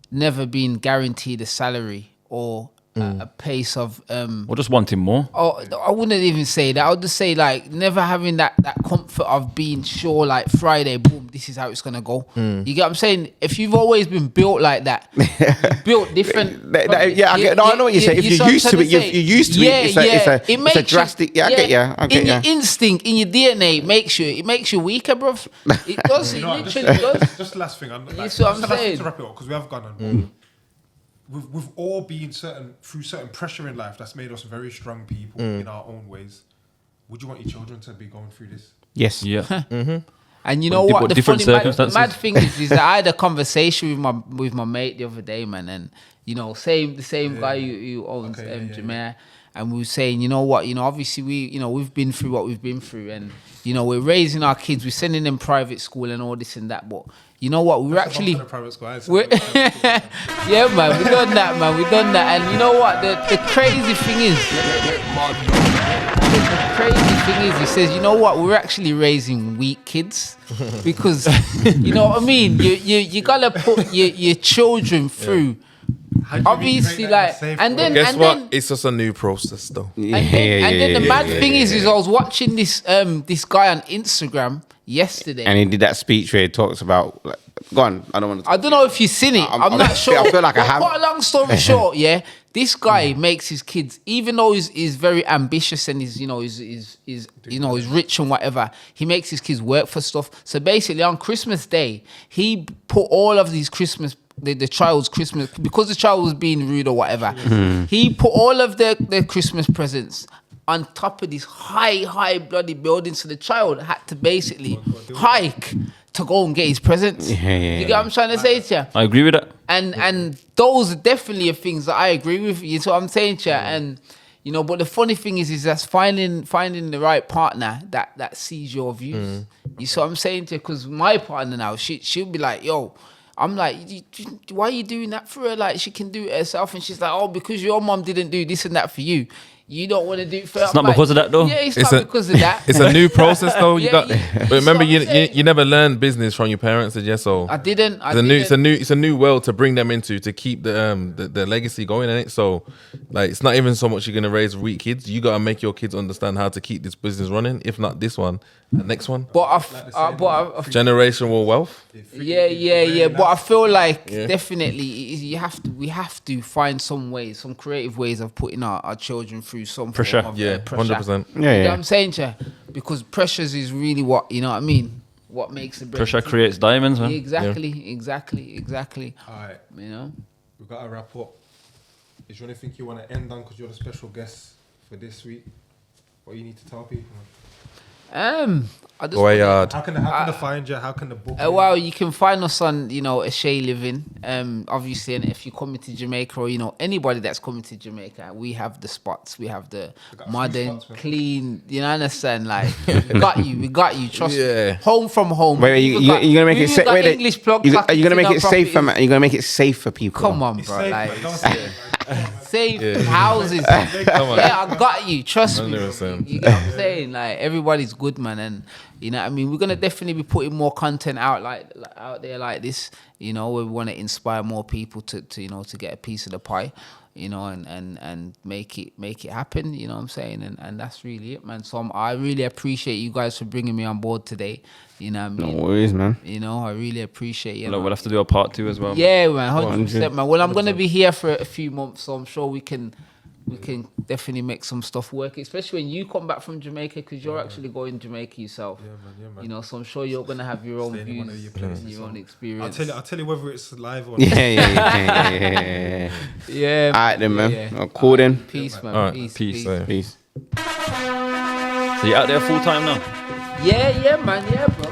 never being guaranteed a salary or a pace of or just wanting more. Oh, I wouldn't even say that. I would just say like never having that comfort of being sure like Friday, boom, this is how it's gonna go. You get what I'm saying? If you've always been built like that, built different. I know what you're saying. If you're used to it, you're used to it. It's a drastic. I get you. Your instinct, in your DNA, it makes you weaker, bro. It does. It literally does. Just the last thing. That's what I'm saying. To wrap it up, because we have gone on. We've all been through certain pressure in life that's made us very strong people in our own ways. Would you want your children to be going through this? Yes. Yeah. And you know what? The mad thing is that I had a conversation with my mate the other day, man, and you know, the same guy who owns Jameer, and we were saying, you know what, you know, obviously we've been through what we've been through, and you know, we're raising our kids, we're sending them private school and all this and that, but you know what, we're actually yeah, man, we done that, and you know what, the crazy thing is, he says, you know what, we're actually raising weak kids, because you know what I mean, you gotta put your children through. Obviously, like, and then guess what? It's just a new process, though. And then the mad thing is I was watching this guy on Instagram yesterday, and he did that speech where he talks about Go on. I don't want to. I don't know if you've seen it. I'm not sure. I feel like I have. Cut a long story short, yeah. This guy makes his kids, even though he's very ambitious and he's rich and whatever. He makes his kids work for stuff. So basically, on Christmas Day, he put all of these the child's Christmas, because the child was being rude or whatever. He put all of their Christmas presents on top of this high bloody building, so the child had to basically hike to go and get his presents. You get what I'm trying to say to you? I agree with that. And those are definitely things that I agree with. You know what I'm saying to you? And but the funny thing is that's finding the right partner that sees your views. You see what I'm saying to you? Because my partner now, she'll be like, yo, I'm like, why are you doing that for her? Like, she can do it herself. And she's like, oh, because your mom didn't do this and that for you. You don't want to do it for her. It's not because of that, though. Yeah, it's not because of that. It's a new process, though. But remember, you you never learned business from your parents, did you? So I didn't. It's a new world to bring them into, to keep the legacy going in it. So, like, it's not even so much you're gonna raise weak kids. You gotta make your kids understand how to keep this business running. If not this one, the next one. Generational wealth. Yeah. But I feel like definitely we have to find some creative ways of putting our children through some pressure. Form of, 100%. You know what I'm saying, Che? Because pressures is really what, you know what I mean? What makes the pressure creates diamonds, man. Exactly. All right. You know? We've got to wrap up. Is there anything you want to end on because you're the special guest for this week? What you need to tell people? I just Yard. How can they find you? How can the book? Well, you can find us on, Eshae Living. Obviously, and if you're coming to Jamaica or, anybody that's coming to Jamaica, we have the spots. We have the modern, clean, you understand? Like, we got you. Trust me. Home from home. Wait, you're going to make it safe? Wait, English plug. you're going to make it safe for man. You're going to make it safe for people. Come on, bro. Safe houses. Come on. Yeah, I got you. Trust me. 100%. You get what I'm saying? Like, everybody's good, man. And, you know what I mean? We're going to definitely be putting more content out there like this, where we want to inspire more people to get a piece of the pie, and make it happen, you know what I'm saying? And that's really it, man. So I really appreciate you guys for bringing me on board today. You know what I mean? No worries, man. I really appreciate it. We'll have to do a part 2 as well. Yeah, man, 100%, man. Well, I'm going to be here for a few months, so I'm sure we can definitely make some stuff work, especially when you come back from Jamaica, because you're actually going to Jamaica yourself. Yeah, man. So I'm sure you're going to have your own views, your own experience. I'll tell you whether it's live or Yeah. Yeah. All right, then, man. Yeah. Cool, then. Peace, man. All right. Peace. Peace. So you're out there full time now? Yeah, man. Yeah, bro.